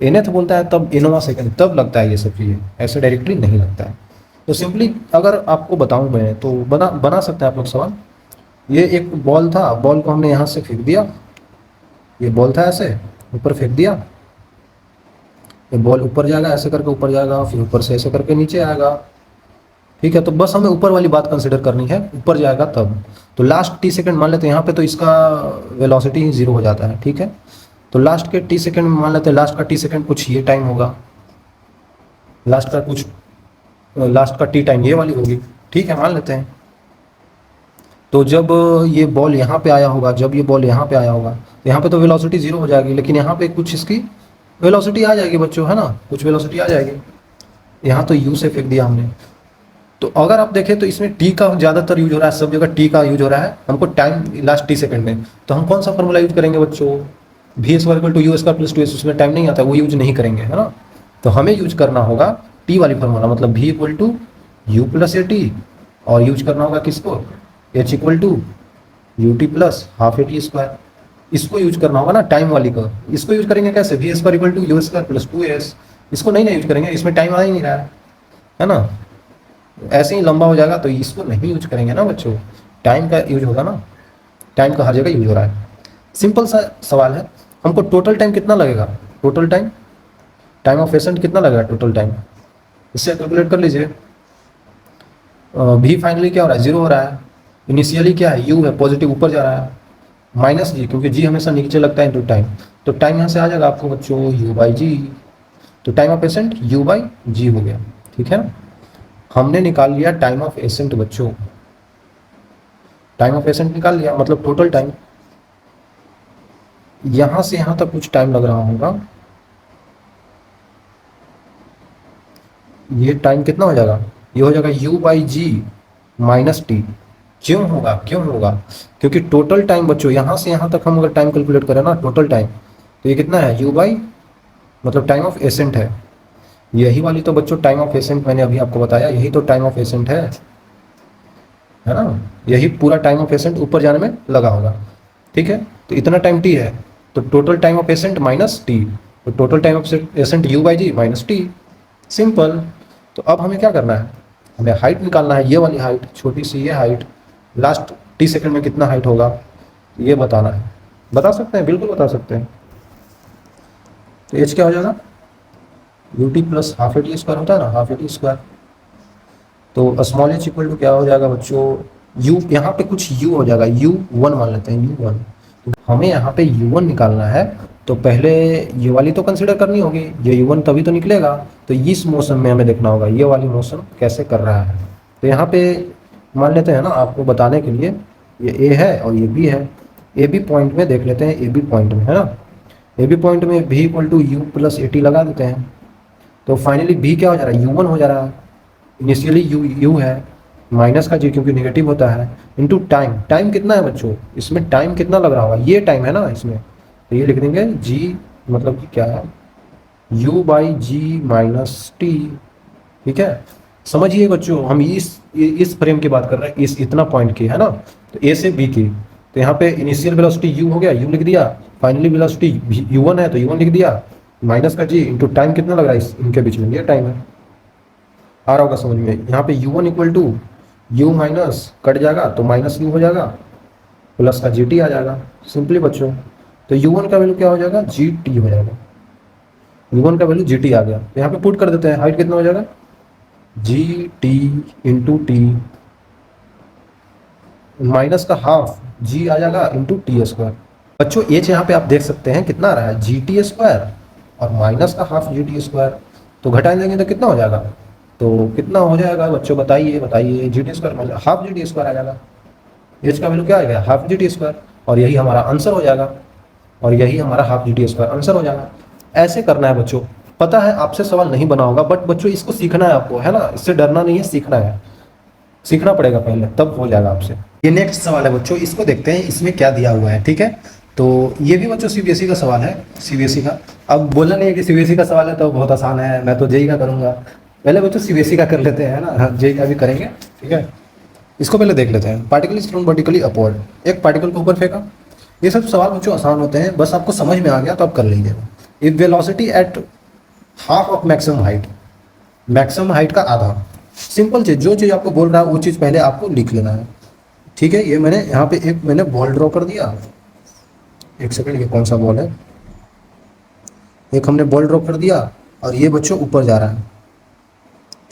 nth बोलता है तब nवा सेकंड तब लगता है ये सब चीज़ें, ऐसे डायरेक्टली नहीं लगता है। तो सिंपली अगर आपको बताऊं मैं तो बना सकते हैं आप लोग सवाल। ये एक बॉल था, बॉल को हमने यहाँ से फेंक दिया, ये बॉल था ऐसे ऊपर फेंक दिया, ये बॉल ऊपर जाएगा ऐसे करके, ऊपर जाएगा, फिर ऊपर से ऐसे करके नीचे आएगा, ठीक है। तो बस हमें ऊपर वाली बात कंसिडर करनी है, ऊपर जाएगा तब। तो लास्ट टी सेकंड मान लेते हैं यहाँ पे, तो इसका वेलोसिटी 0 हो जाता है, ठीक है। तो लास्ट के टी सेकंड में मान लेते हैं, लास्ट का टी सेकंड कुछ ये टाइम होगा, लास्ट का कुछ, लास्ट का टी टाइम ये वाली होगी, ठीक है, मान लेते हैं। तो जब ये बॉल यहाँ पे आया होगा, जब ये बॉल यहाँ पे आया होगा तो यहाँ पे तो वेलोसिटी 0 हो जाएगी, लेकिन यहाँ पे कुछ इसकी वेलोसिटी आ जाएगी बच्चों, है ना, कुछ वेलोसिटी आ जाएगी। यहाँ तो यू से फेंक दिया हमने। तो अगर आप देखें तो इसमें टी का ज़्यादातर यूज हो रहा है, सब जगह टी का यूज हो रहा है। हमको टाइम लास्ट टी सेकंड में, तो हम कौन सा फॉर्मूला यूज करेंगे बच्चों, v square equal to you square plus two s, उसमें टाइम नहीं आता, वो यूज नहीं करेंगे, है ना। तो हमें यूज करना होगा टी वाली फॉर्मूला, मतलब v equal to u plus a t, और यूज करना होगा किसको, h equal to u T plus half a t square, इसको यूज करना होगा ना टाइम वाली का। इसको यूज करेंगे कैसे, v square equal to you square plus two s, इसको नहीं ना यूज करेंगे, इसमें टाइम आ ही नहीं रहा है ना, ऐसे ही लंबा हो जाएगा, तो इसको नहीं यूज करेंगे ना बच्चों, टाइम का यूज होगा ना, टाइम का हर जगह यूज हो रहा है। सिंपल सा सवाल है, हमको टोटल टाइम कितना लगेगा, total time, time of accent कितना लगेगा टोटल टाइम, इससे कैलकुलेट कर लीजिए। भी फाइनली क्या हो रहा है, 0 हो रहा है, इनिशियली क्या है, यू है, पॉजिटिव ऊपर जा रहा है, माइनस जी, क्योंकि जी हमेशा नीचे लगता है, इंटू टाइम, तो टाइम यहाँ से आ जाएगा आपको बच्चों यू बाई जी, तो time of ascent U by G हो गया, ठीक है ना। हमने निकाल लिया टाइम ऑफ एसेंट बच्चों, टाइम ऑफ एसेंट निकाल लिया, मतलब टोटल टाइम, यहां से यहां तक कुछ टाइम लग रहा होगा, ये टाइम कितना हो जाएगा, ये हो जाएगा u by ji minus t. क्यों होगा, क्यों होगा, क्योंकि टोटल टाइम बच्चों यहां से यहां तक हम अगर टाइम कैलकुलेट करें ना टोटल टाइम, तो ये कितना है, u बाई, मतलब टाइम ऑफ एसेंट है, यही वाली तो बच्चों टाइम ऑफ एसेंट मैंने अभी आपको बताया, यही तो टाइम ऑफ एसेंट है ना, यही पूरा टाइम ऑफ एसेंट ऊपर जाने में लगा होगा, ठीक है। तो इतना टाइम टी है, तो total time of ascent minus T, तो total time of ascent U by ji minus T, simple. तो अब हमें क्या करना है, हमें हाइट निकालना है, ये वाली हाइट, छोटी सी ये हाइट, लास्ट टी सेकंड में कितना हाइट होगा ये बताना है। बता सकते हैं, बिल्कुल बता सकते हैं। तो एच क्या हो जाएगा, U T plus half a t square होता है ना, हाफ ए टी स्क्वायर, तो स्मॉल एच इक्वल टू क्या हो जाएगा बच्चों, यू, यहाँ पे कुछ यू हो जाएगा, यू वन मान लेते हैं, यू वन। तो हमें यहाँ पे यू वन निकालना है, तो पहले ये वाली तो कंसिडर करनी होगी, ये यू वन तभी तो निकलेगा। तो इस मोशन में हमें देखना होगा ये वाली मोशन कैसे कर रहा है। तो यहाँ पे मान लेते हैं ना, आपको बताने के लिए, ये ए है और ये बी है, ए बी पॉइंट में देख लेते हैं, ए बी पॉइंट में, है ना, ए बी पॉइंट में भी equal to u plus a t लगा देते हैं। तो फाइनली बी क्या हो जा रहा है, u1 हो जा रहा है। इनिशियली u है, माइनस का जी क्योंकि नेगेटिव होता है, इनटू टाइम। टाइम कितना है बच्चों, इसमें टाइम कितना लग रहा होगा, ये टाइम है ना इसमें, तो ये लिख देंगे जी, मतलब कि क्या है, u by ji minus t. ठीक है, समझिए बच्चों, हम इस फ्रेम की बात कर रहे हैं, इस इतना पॉइंट की है ना, तो ए से बी की। तो यहाँ पे इनिशियल वेलोसिटी u हो गया, u लिख दिया, फाइनली वेलोसिटी u1 है तो u1 लिख दिया, माइनस का जी इंटू टाइम कितना लग रहा है इनके बीच में, ये टाइम है। आ रहा होगा समझ में, यहाँ पे u1 equal to u minus cut जाएगा तो माइनस u हो जाएगा, प्लस का gt आ जाएगा सिंपली बच्चों। तो u1 का वैल्यू क्या हो जाएगा, gt हो जाएगा, u1 का वैल्यू gt आ गया। तो यहाँ पे पुट कर देते हैं, हाइट कितना हो जाएगा, G T into T, minus का हाफ जी आ जाएगा इंटू टी स्क्वायर। बच्चों एच यहाँ पे आप देख सकते हैं कितना आ रहा है, जी टी स्क्वायर और माइनस का हाफ जी टी स्क्वायर, तो घटाएं देंगे तो कितना हो जाएगा, तो कितना हो जाएगा बच्चों, बताइए बताइए, जी टी स्क्वायर मतलब हाफ जी टी स्क्वायर आ जाएगा। एच का वैल्यू क्या आ गया, हाफ जी टी स्क्वायर, और यही हमारा आंसर हो जाएगा, और यही हमारा half G T square answer हो जाएगा। ऐसे करना है बच्चों, पता है आपसे सवाल नहीं बना होगा, बट बच्चों इसको सीखना है आपको, है ना, इससे डरना नहीं है, सीखना है, सीखना पड़ेगा पहले, तब हो जाएगा आपसे। ये नेक्स्ट सवाल है बच्चों, इसको देखते हैं इसमें क्या दिया हुआ है। ठीक है, तो ये भी बच्चों सीबीएसई का सवाल है, सीबीएसई का। अब बोलना नहीं है कि सीबीएसई का सवाल है तो बहुत आसान है, मैं तो जेई का करूंगा, पहले बच्चों सीबीएसई का कर लेते हैं, है ना, जेई का भी करेंगे। ठीक है, इसको पहले देख लेते हैं। Particle is thrown vertically upward, एक पार्टिकल को ऊपर फेंका। ये सब सवाल बच्चों आसान होते हैं, बस आपको समझ में आ गया तो आप कर लीजिएगा। If velocity at half of maximum height, maximum height का आधा, सिंपल चीज, जो चीज़ आपको बोल रहा है वो चीज़ पहले आपको लिख लेना है। ठीक है, ये मैंने यहाँ पे एक मैंने बॉल ड्रॉ कर दिया, एक सेकंड, ये कौन सा बॉल है, एक हमने बॉल ड्रॉ कर दिया, और ये बच्चों ऊपर जा रहा है।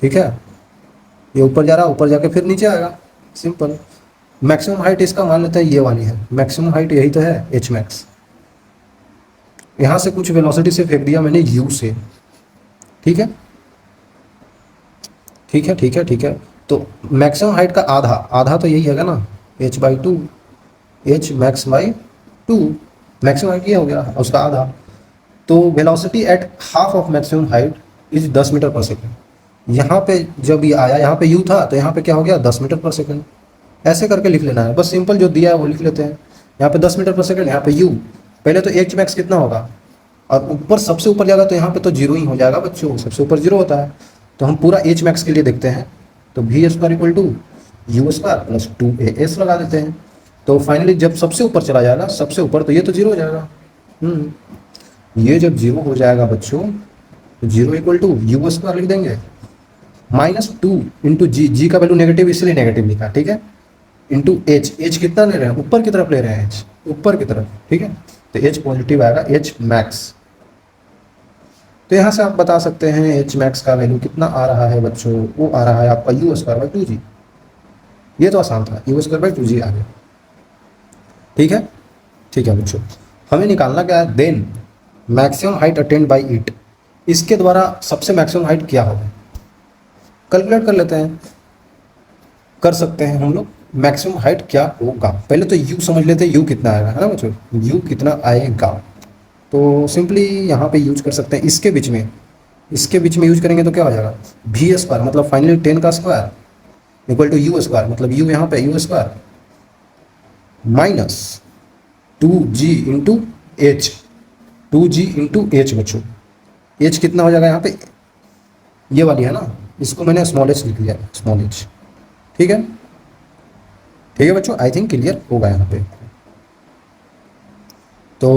ठीक है, ये ऊपर जा रहा है, ऊपर जाके फिर नीचे आएगा, सिंपल। मैक्सिमम हाइट इसका मान लेते हैं ये वाली है, मैक्सिमम हाइट यही तो है, एच मैक्स। यहाँ से कुछ वेलोसिटी से फेंक दिया मैंने यू से। ठीक है, ठीक है, ठीक है, ठीक है, तो मैक्सिमम हाइट का आधा, आधा तो यही है ना, h by two, h max by two, maximum height ये हो गया उसका आधा। तो velocity at half of maximum height is 10 metre per second. यहाँ पे जब ये आया, यहाँ पे u था तो यहाँ पे क्या हो गया, 10 मीटर पर सेकेंड। ऐसे करके लिख लेना है, बस सिंपल जो दिया है वो लिख लेते हैं। यहाँ पे 10 मीटर पर सेकेंड, यहाँ पे u, पहले तो एच मैक्स कितना होगा, और ऊपर सबसे ऊपर जाएगा तो यहाँ पे तो जीरो ही हो जाएगा बच्चों, सबसे ऊपर जीरो होता है। तो हम पूरा एच मैक्स के लिए देखते हैं, तो v square equal to you square plus 2a लगा देते हैं। तो फाइनली जब सबसे ऊपर चला जाएगा, सबसे ऊपर, तो ये तो जीरो हो जाएगा। ये जब जीरो हो जाएगा बच्चों, तो zero equal to you square लिख देंगे, माइनस 2 इंटू जी, जी का वैल्यू नेगेटिव इसलिए नेगेटिव लिखा, ठीक है, इंटू एच, एच कितना ले रहे हैं, ऊपर की तरफ ले रहे हैं, एच ऊपर की तरफ। ठीक है, तो एच पॉजिटिव आएगा, एच मैक्स। तो यहाँ से आप बता सकते हैं एच मैक्स का वैल्यू कितना आ रहा है बच्चों, वो आ रहा है आपका यू स्क्वायर बाई टू जी। ये तो आसान था, यू स्क्वायर बाई टू जी आ गया। ठीक है, ठीक है बच्चों, हमें निकालना क्या है, then maximum height attained by it, इसके द्वारा सबसे मैक्सिमम हाइट क्या होगा, कैलकुलेट कर लेते हैं, कर सकते हैं हम लोग। मैक्सिमम हाइट क्या होगा, पहले तो यू समझ लेते हैं, यू कितना आएगा, है ना बच्चों, यू कितना आएगा। तो सिंपली यहाँ पे यूज कर सकते हैं, इसके बीच में, इसके बीच में यूज करेंगे तो क्या हो जाएगा, वी स्क्वायर मतलब फाइनली 10 का square equal to you square, मतलब यू यहाँ पे u square minus 2g into h, 2g into h बच्चों। एच कितना हो जाएगा यहाँ पे, ये वाली है ना, इसको मैंने स्मॉल एच लिख लिया, स्मॉल एच। ठीक है, ठीक है बच्चों, आई थिंक क्लियर होगा यहाँ पे। तो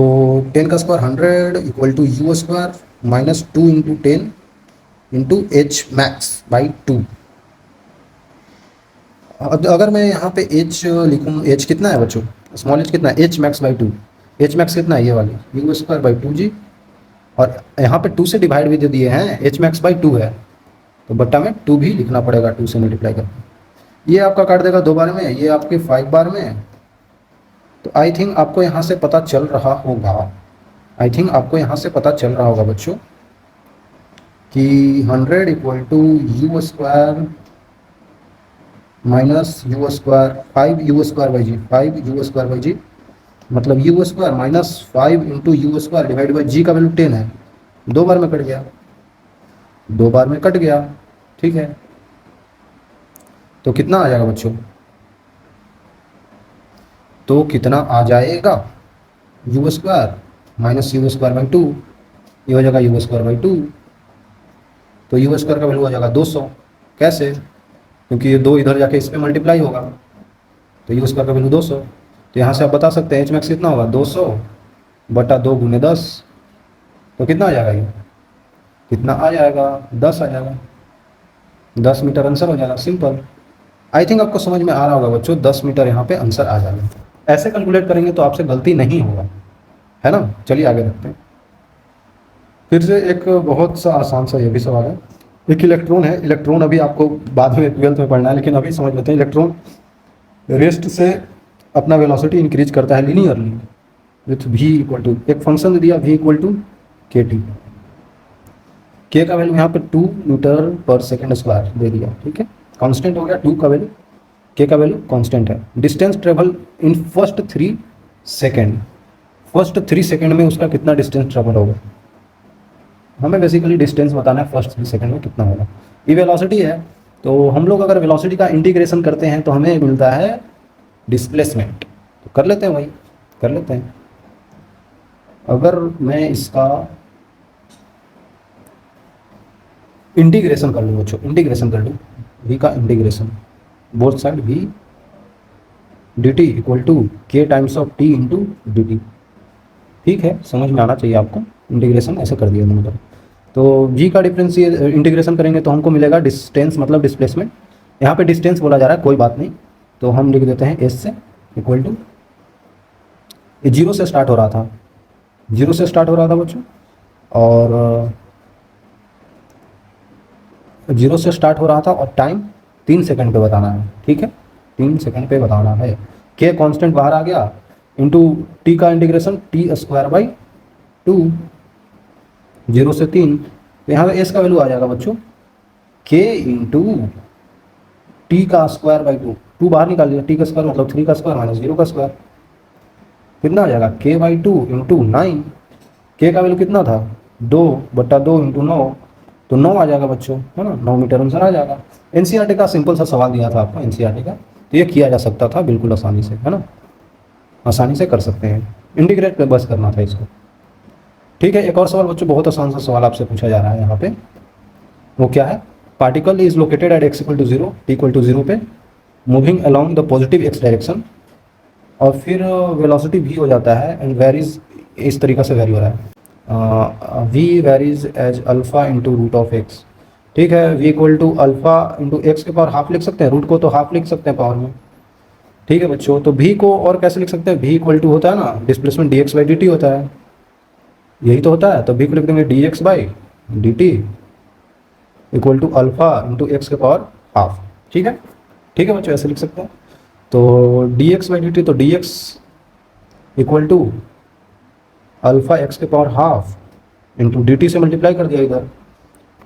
10 का square 100 equal to you square minus 2 into 10 into h max by 2। अगर मैं यहाँ पे एच लिखूँ, एच कितना है बच्चों, स्मॉल एच कितना है, H max by 2, H max कितना है, ये वाली यू स्क्वायर बाई 2g, और यहाँ पे 2 से डिवाइड भी दे दिए हैं, एच मैक्स बाई 2 है, तो बट्टा में 2 भी लिखना पड़ेगा, 2 से मल्टीप्लाई करके। ये आपका काट देगा 2 बार में, ये आपके 5 बार में। तो आई थिंक आपको यहाँ से पता चल रहा होगा, आई थिंक आपको यहाँ से पता चल रहा होगा बच्चों कि 100 equal to you square minus U square 5 U square by G, 5 U square by G, मतलब U square minus 5 into U square divide by G का वैल्यू 10 है, 2 बार में कट गया। 2 बार में कट गया, ठीक है। तो कितना आ जाएगा बच्चों, तो कितना आ जाएगा, you square minus U square by 2, ये हो जाएगा यू स्क्वायर बाई 2। तो यू स्क्वायर का वैल्यू हो जाएगा 200। कैसे, क्योंकि ये 2 इधर जाके इस पर मल्टीप्लाई होगा, तो यू स्क्वायर का वैल्यू 200। तो यहाँ से आप बता सकते हैं एच मैक्स कितना होगा, 200 बटा 2 गुने 10। तो कितना आ जाएगा, ये कितना आ जाएगा, 10 आ जाएगा। 10 मीटर आंसर हो जाएगा, सिंपल। आई थिंक आपको समझ में आ रहा होगा बच्चों, 10 मीटर यहाँ पे आंसर आ जाएगा। ऐसे कैलकुलेट करेंगे तो आपसे गलती नहीं होगा, है ना। चलिए आगे रखते हैं। फिर से एक बहुत सा आसान सा ये भी सवाल है। एक इलेक्ट्रॉन है, इलेक्ट्रॉन अभी आपको बाद में 12th में पढ़ना है, लेकिन अभी समझ लेते हैं। इलेक्ट्रॉन रेस्ट से अपना वेलोसिटी इंक्रीज करता है linearly with v equal to, एक फंक्शन दिया v equal to k t. K का वैल्यू यहाँ पे 2 मीटर पर सेकेंड स्क्वायर दे दिया, ठीक है। कांस्टेंट हो गया 2 का वैल्यू, के का वैल्यू कांस्टेंट है। Distance travel in first 3 second, first 3 second में उसका कितना डिस्टेंस ट्रेवल होगा, हमें बेसिकली डिस्टेंस बताना है फर्स्ट 3 सेकेंड में कितना होगा। ये वेलोसिटी है, तो हम लोग अगर वेलोसिटी का इंटीग्रेशन करते हैं तो हमें मिलता है डिस्प्लेसमेंट। तो कर लेते हैं भाई, कर लेते हैं। अगर मैं इसका इंटीग्रेशन कर लूँ बच्चों, इंटीग्रेशन कर लूँ v का integration, both side v D T equal to K times of T into D T, ठीक है। समझ में आना चाहिए आपको, इंटीग्रेशन ऐसे कर दिया दोनों तरफ। तो v का डिफरेंशियल इंटीग्रेशन करेंगे तो हमको मिलेगा डिस्टेंस मतलब डिस्प्लेसमेंट। यहाँ पे डिस्टेंस बोला जा रहा है, कोई बात नहीं, तो हम लिख देते हैं एस से इक्वल टू, ये 0 से स्टार्ट हो रहा था, 0 से स्टार्ट हो रहा था बच्चों, और 0 से स्टार्ट हो रहा था, और टाइम 3 सेकंड पे बताना है, ठीक है। 3 सेकंड पे बताना है। के कांस्टेंट बाहर आ गया, इंटू टी का इंटीग्रेशन टी स्क्वायर बाई 2, 0 से 3। तो यहाँ पे एस का वैल्यू आ जाएगा बच्चों के इंटू टी का स्क्वायर बाई 2, 2 बाहर निकाल लिया, टी का स्क्वायर मतलब 3 का स्क्वायर माइनस 0 का स्क्वायर, कितना आ जाएगा के बाई 2 इंटू 9। के का वैल्यू कितना था, 2 बटा 2 इंटू 9, तो 9 आ जाएगा बच्चों, है ना। 9 मीटर आंसर आ जाएगा। एनसीईआरटी का सिंपल सा सवाल दिया था आपको, एनसीईआरटी का, तो ये किया जा सकता था बिल्कुल आसानी से, है ना, आसानी से कर सकते हैं। इंटीग्रेट बस करना था इसको, ठीक है। एक और सवाल बच्चों, बहुत आसान सा सवाल आपसे पूछा जा रहा है यहाँ पे, वो क्या है, particle is located at x equal to 0, t equal to 0 पे, moving along the positive x direction, और फिर वेलोसिटी v हो जाता है एंड वेरीज, इस तरीक़ा से वेरी हो रहा है, v varies as alpha into root of x, ठीक है। v equal to alpha into x के पावर हाफ लिख सकते हैं, रूट को तो हाफ लिख सकते हैं पावर में, ठीक है बच्चों। तो v को और कैसे लिख सकते हैं, v इक्वल टू होता है ना डिस्प्लेसमेंट dx बाई dt होता है, यही तो होता है। तो v को लिख देंगे dx by dt equal to alpha into x के पावर हाफ, ठीक है, ठीक है बच्चों, ऐसे लिख सकते हैं। तो dx बाई dt, तो dx equal to alpha x के पावर हाफ इंटू dt से मल्टीप्लाई कर दिया इधर,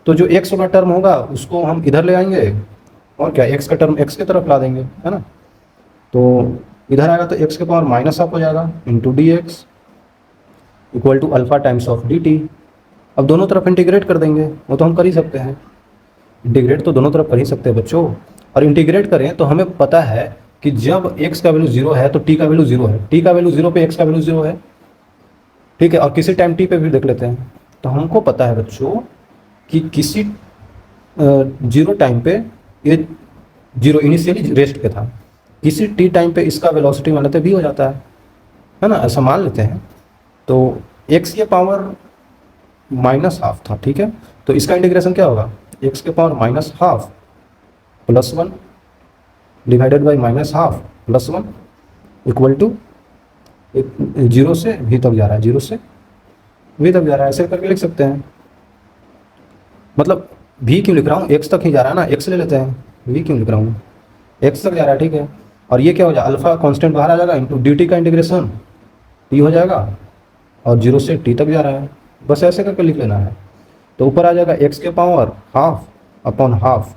तो जो x वाला टर्म होगा उसको हम इधर ले आएंगे, और क्या x का टर्म x की तरफ ला देंगे, है ना। तो इधर आएगा तो x के पावर माइनस हाफ हो जाएगा into d x equal to alpha times of d t. अब दोनों तरफ इंटीग्रेट कर देंगे, वो तो हम कर ही सकते हैं, इंटीग्रेट तो दोनों तरफ कर ही सकते हैं बच्चों। और इंटीग्रेट करें तो हमें पता है कि जब x का वैल्यू 0 है तो t का वैल्यू 0 है, t का वैल्यू 0 पे x का वैल्यू 0 है, ठीक है। और किसी टाइम t पे भी देख लेते हैं, तो हमको पता है बच्चों कि किसी 0 टाइम पे ये 0 इनिशियली रेस्ट पे था, किसी t टाइम पे इसका वेलोसिटी मान लेते v हो जाता है ना, ऐसा मान लेते हैं। तो x के पावर माइनस हाफ था, ठीक है। तो इसका इंटीग्रेशन क्या होगा, x के power minus half plus 1 divided by minus half plus 1 equal to 0 से v तक जा रहा है, 0 से v तक जा रहा है, ऐसे करके लिख सकते हैं। मतलब v क्यों लिख रहा हूँ, x तक ही जा रहा है ना, x ले लेते हैं, v क्यों लिख रहा हूँ, x तक जा रहा है, ठीक है। और ये क्या हो जाएगा, अल्फा कांस्टेंट बाहर आ जाएगा इंटू dt का इंटीग्रेशन t हो जाएगा, और 0 से t तक जा रहा है, बस ऐसे करके लिख लेना है। तो ऊपर आ जाएगा x के power half upon half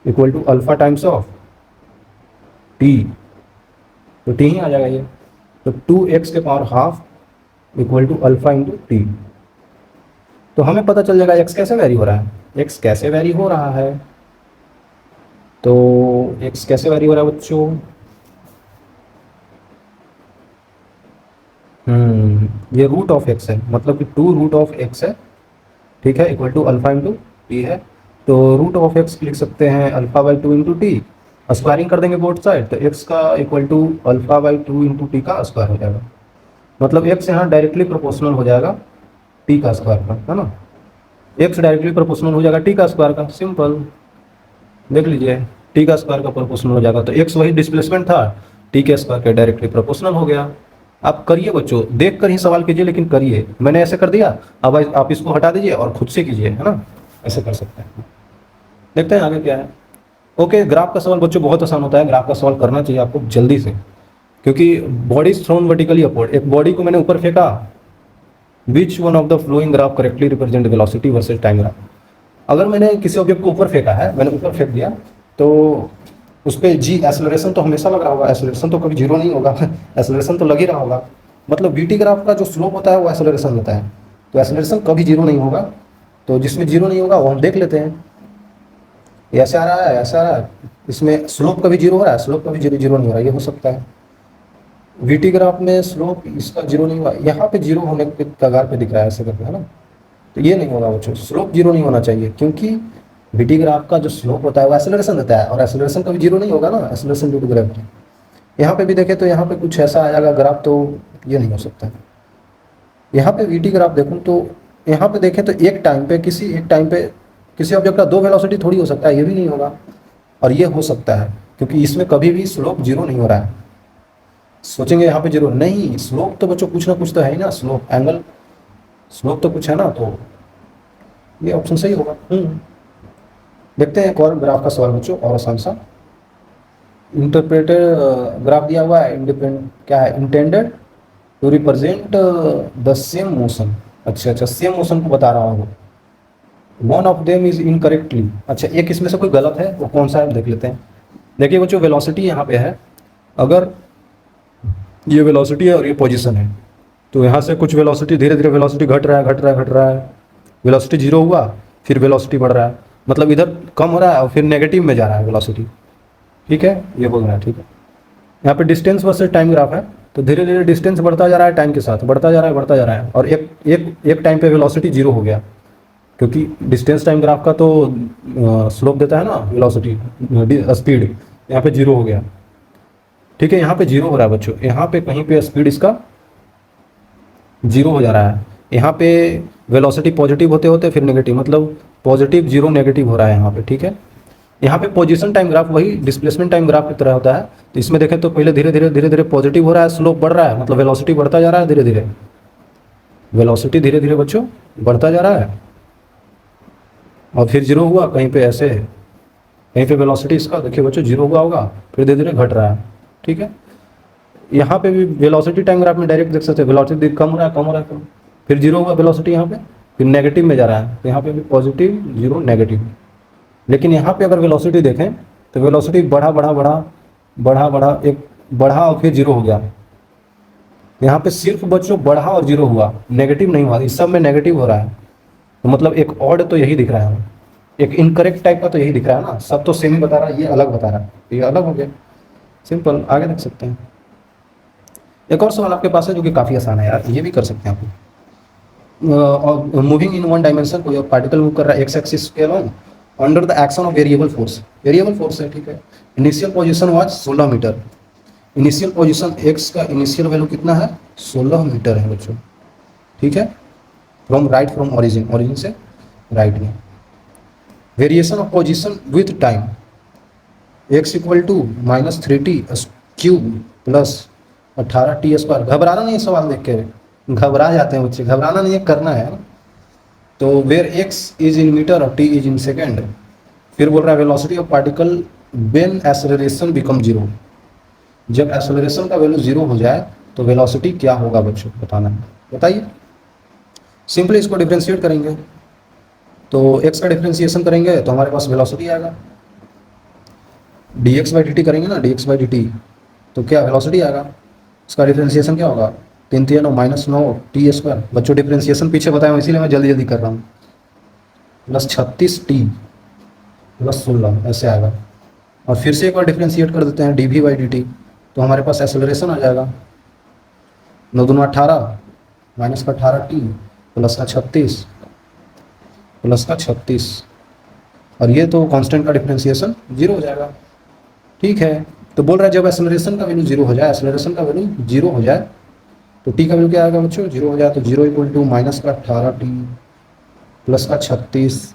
equal to alpha times of t, तो t ही आ जाएगा ये। तो 2x के power half equal to alpha into t, तो हमें पता चल जाएगा एक्स कैसे वेरी हो रहा है, एक्स कैसे वेरी हो रहा है। तो एक्स कैसे वेरी हो रहा है बच्चों, ये रूट ऑफ एक्स है, मतलब कि 2√x है, ठीक है, equal to alpha into t है। तो रूट ऑफ एक्स लिख सकते हैं alpha by 2 into t, squaring कर देंगे बोथ साइड, तो एक्स का equal to alpha by 2 into t का स्क्वायर हो जाएगा। मतलब एक्स यहाँ डायरेक्टली प्रोपोर्शनल हो जाएगा टी का स्क्वायर का, है ना, एक्स डायरेक्टली प्रोपोर्शनल हो जाएगा टी का स्क्वायर का, सिंपल देख लीजिए, टी का स्क्वायर का प्रोपोर्शनल हो जाएगा, तो एक्स वही डिस्प्लेसमेंट था, टी के स्क्वायर के डायरेक्टली प्रोपोर्शनल हो गया। आप करिए बच्चों, देख कर ही सवाल कीजिए, लेकिन करिए, मैंने ऐसे कर दिया, अब आप इसको हटा दीजिए और खुद से कीजिए, है ना, ऐसे कर सकते हैं। देखते हैं आगे क्या है। ओके, ग्राफ का सवाल बच्चों बहुत आसान होता है, ग्राफ का सवाल करना चाहिए आपको जल्दी से, क्योंकि body is thrown vertically upward, एक बॉडी को मैंने ऊपर फेंका, which one of the flowing graph correctly represent velocity versus time graph. अगर मैंने किसी ऑब्जेक्ट को ऊपर फेंका है, मैंने ऊपर फेंक दिया, तो उस पर जी एसलरेशन तो हमेशा लग रहा होगा, एसलरेशन तो कभी जीरो नहीं होगा एसलरेशन तो लग ही रहा होगा, मतलब वीटी ग्राफ का जो स्लोप होता है वो एसलरेशन होता है, तो एसलरेशन कभी जीरो नहीं होगा। तो जिसमें जीरो नहीं होगा वो हम देख लेते हैं, ऐसा आ रहा है, ऐसा आ रहा है, इसमें स्लोप कभी जीरो हो रहा है, स्लोप कभी जीरो जीरो नहीं हो रहा है, ये हो सकता है। वीटी ग्राफ में स्लोप इसका जीरो नहीं हुआ, यहाँ पे जीरो होने के कगार पे दिख रहा है ऐसे करके, है ना, तो ये नहीं होगा बच्चों, स्लोप जीरो नहीं होना चाहिए, क्योंकि वीटी ग्राफ का जो स्लोप होता है वो एक्सेलरेशन देता है, और एक्सेलरेशन कभी जीरो नहीं होगा ना, एक्सेलरेशन ड्यू टू ग्रेविटी। यहाँ पे भी देखें तो यहाँ पे कुछ ऐसा आ जाएगा ग्राफ, तो ये नहीं हो सकता। यहाँ पे वीटी ग्राफ देखूँ तो यहाँ पे देखें तो एक टाइम पे किसी ऑब्जेक्ट का दो वेलोसिटी थोड़ी हो सकता है, ये भी नहीं होगा, और ये हो सकता है, क्योंकि इसमें कभी भी स्लोप जीरो नहीं हो रहा है। सोचेंगे यहाँ पे जीरो नहीं, स्लोप तो बच्चों कुछ ना कुछ तो है ही ना, स्लोप एंगल स्लोप तो कुछ है ना, तो ये ऑप्शन सही होगा। देखते हैं एक और ग्राफ का सवाल बच्चों, और आसान सा, इंटरप्रेटेड ग्राफ दिया हुआ है, इंडिपेंडेंट क्या है, intended to represent the same motion. अच्छा, सेम मोशन को बता रहा हूँ, one of them is incorrectly. अच्छा, एक इसमें से कोई गलत है, वो कौन सा है देख लेते हैं। देखिए बच्चों, वेलोसिटी यहाँ पे है, अगर ये वेलोसिटी है और ये पोजीशन है, तो यहाँ से कुछ वेलोसिटी धीरे धीरे वेलोसिटी घट रहा है, वेलोसिटी जीरो हुआ, फिर वेलोसिटी बढ़ रहा है, मतलब इधर कम हो रहा है और फिर नेगेटिव में जा रहा है वेलोसिटी, ठीक है, ये बोल रहा है, ठीक है। यहाँ पे डिस्टेंस वर्सेस टाइम ग्राफ है, तो धीरे धीरे डिस्टेंस बढ़ता जा रहा है, टाइम के साथ बढ़ता जा रहा है, और एक टाइम पे वेलोसिटी जीरो हो गया, क्योंकि डिस्टेंस टाइम ग्राफ का तो स्लोप देता है ना वेलोसिटी स्पीड, यहाँ पे जीरो हो गया, ठीक है, यहाँ पे जीरो हो रहा है बच्चों, यहाँ पे कहीं पे स्पीड इसका जीरो हो जा रहा है, यहाँ पे वेलोसिटी पॉजिटिव होते होते फिर नेगेटिव, मतलब पॉजिटिव जीरो नेगेटिव हो रहा है यहाँ पे, ठीक है। यहाँ पे पोजीशन टाइम ग्राफ वही डिस्प्लेसमेंट टाइम ग्राफ की तरह होता है, तो इसमें देखें तो पहले धीरे धीरे पॉजिटिव हो रहा है, स्लोप बढ़ रहा है, मतलब वेलोसिटी बढ़ता जा रहा है धीरे धीरे, वेलोसिटी धीरे धीरे बच्चों बढ़ता जा रहा है, और फिर जीरो हुआ कहीं पे ऐसे, कहीं पे वेलोसिटी इसका देखिए बच्चों जीरो हुआ होगा, फिर धीरे धीरे घट रहा है, ठीक है। यहाँ पे भी वेलोसिटी टाइम ग्राफ में डायरेक्ट देख सकते हैं, वेलोसिटी कम हो रहा है, फिर जीरो हुआ वेलोसिटी यहाँ पे, फिर नेगेटिव में जा रहा है, तो यहाँ पे भी पॉजिटिव जीरो नेगेटिव। लेकिन यहाँ पे अगर वेलोसिटी देखें तो वेलोसिटी बढ़ा एक बढ़ा और फिर जीरो हो गया, यहाँ पे सिर्फ बच्चों बढ़ा और जीरो हुआ, नेगेटिव नहीं हुआ, इस सब में नेगेटिव हो रहा है, तो मतलब एक ऑड तो यही दिख रहा है, एक इनकरेक्ट टाइप का तो यही दिख रहा है ना, सब तो सेम ही बता रहा है, ये अलग बता रहा है, ये अलग हो गया, सिंपल। आगे देख सकते हैं, एक और सवाल आपके पास है जो कि काफ़ी आसान है यार, ये भी कर सकते हैं आप। मूविंग इन वन डायमेंशन, कोई पार्टिकल मूव कर रहा है एक्स एक्सिस के along under the action of variable force है, ठीक है। Initial position was 16 metre, initial position x का इनिशियल वैल्यू कितना है, 16 मीटर है बच्चों, ठीक है, फ्रॉम ओरिजिन से राइट में। Variation of position with time, x equal to -3t cube plus 18t²। घबराना नहीं है सवाल देख के, घबरा जाते हैं बच्चे, घबराना नहीं है, करना है। तो where x is in metre और टी इज इन सेकेंड, फिर बोल रहा है velocity of particle when acceleration become zero, जब एक्सेलरेशन का वैल्यू जीरो हो जाए तो वेलोसिटी क्या होगा बच्चों, बताना है, बताइए। सिंपली इसको डिफ्रेंशिएट करेंगे, तो एक्स का डिफ्रेंशिएशन करेंगे तो हमारे पास वेलोसिटी आएगा, dx/dt करेंगे ना, dx/dt, तो क्या वेलोसिटी आएगा, उसका डिफ्रेंशिएशन क्या होगा, 3 3 9 -9 t² बच्चों डिफ्रेंसिएशन पीछे बताया हूँ इसीलिए मैं जल्दी जल्दी कर रहा हूँ, प्लस 36t+16 ऐसे आएगा। और फिर से एक बार डिफ्रेंशिएट कर देते हैं dv/dt, तो हमारे पास एक्सेलरेशन आ जाएगा 9 दूना 18 माइनस का 18t प्लस का 36 प्लस का 36, और ये तो कांस्टेंट का डिफ्रेंशिएशन 0 हो जाएगा। ठीक है, तो बोल रहा है जब एक्सेलरेशन का वैल्यू 0 हो जाए, एक्सेलरेशन का वैल्यू 0 हो जाए तो टी का वैल्यू क्या आएगा बच्चों, 0 हो जाए तो 0 = माइनस का 18t प्लस का 36,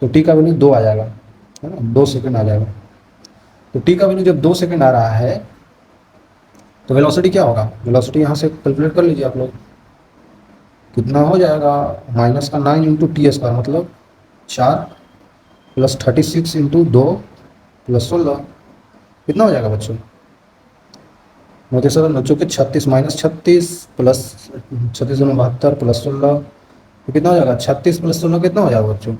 तो टी का वैल्यू 2 आ जाएगा, है ना, 2 सेकंड आ जाएगा। तो टी का वैल्यू जब 2 सेकंड आ रहा है तो वेलोसिटी क्या होगा, वेलोसिटी यहाँ से कैलकुलेट कर लीजिए आप लोग, कितना हो जाएगा, माइनस का 9 × t² मतलब 4 प्लस 36 × 2 प्लस 16, कितना हो जाएगा बच्चों, 9 बच्चों के 36 माइनस 36 प्लस 36 दूनी 72 प्लस 16, तो कितना हो जाएगा, 36 + 16 कितना हो जाएगा बच्चों,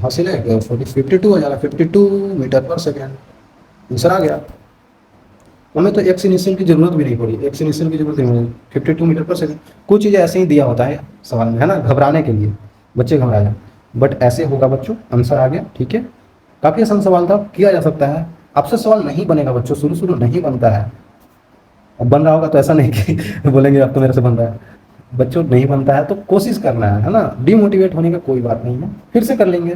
हासिल है 52 हो जाएगा, 52 मीटर पर सेकेंड, आंसर आ गया। हमें तो एक्स इनिशियल की जरूरत भी नहीं पड़ी, एक्स इनिशियल की जरूरत नहीं पड़ी, 52 मीटर पर सेकेंड। कुछ चीज़ें ऐसे ही दिया होता है सवाल में, है ना, घबराने के लिए, बच्चे घबरा जाए, बट ऐसे होगा बच्चों, आंसर आ गया। ठीक है, काफ़ी आसान सवाल था, किया जा सकता है। आपसे सवाल नहीं बनेगा बच्चों, शुरू शुरू नहीं बनता है, अब बन रहा होगा तो ऐसा नहीं कि बोलेंगे अब तो मेरे से बन रहा है, बच्चों नहीं बनता है तो कोशिश करना है ना, डिमोटिवेट होने का कोई बात नहीं है, फिर से कर लेंगे,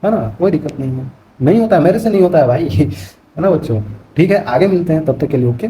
है ना, कोई दिक्कत नहीं है, नहीं होता है मेरे से नहीं होता है भाई है ना बच्चों। ठीक है, आगे मिलते हैं, तब तक के लिए ओके।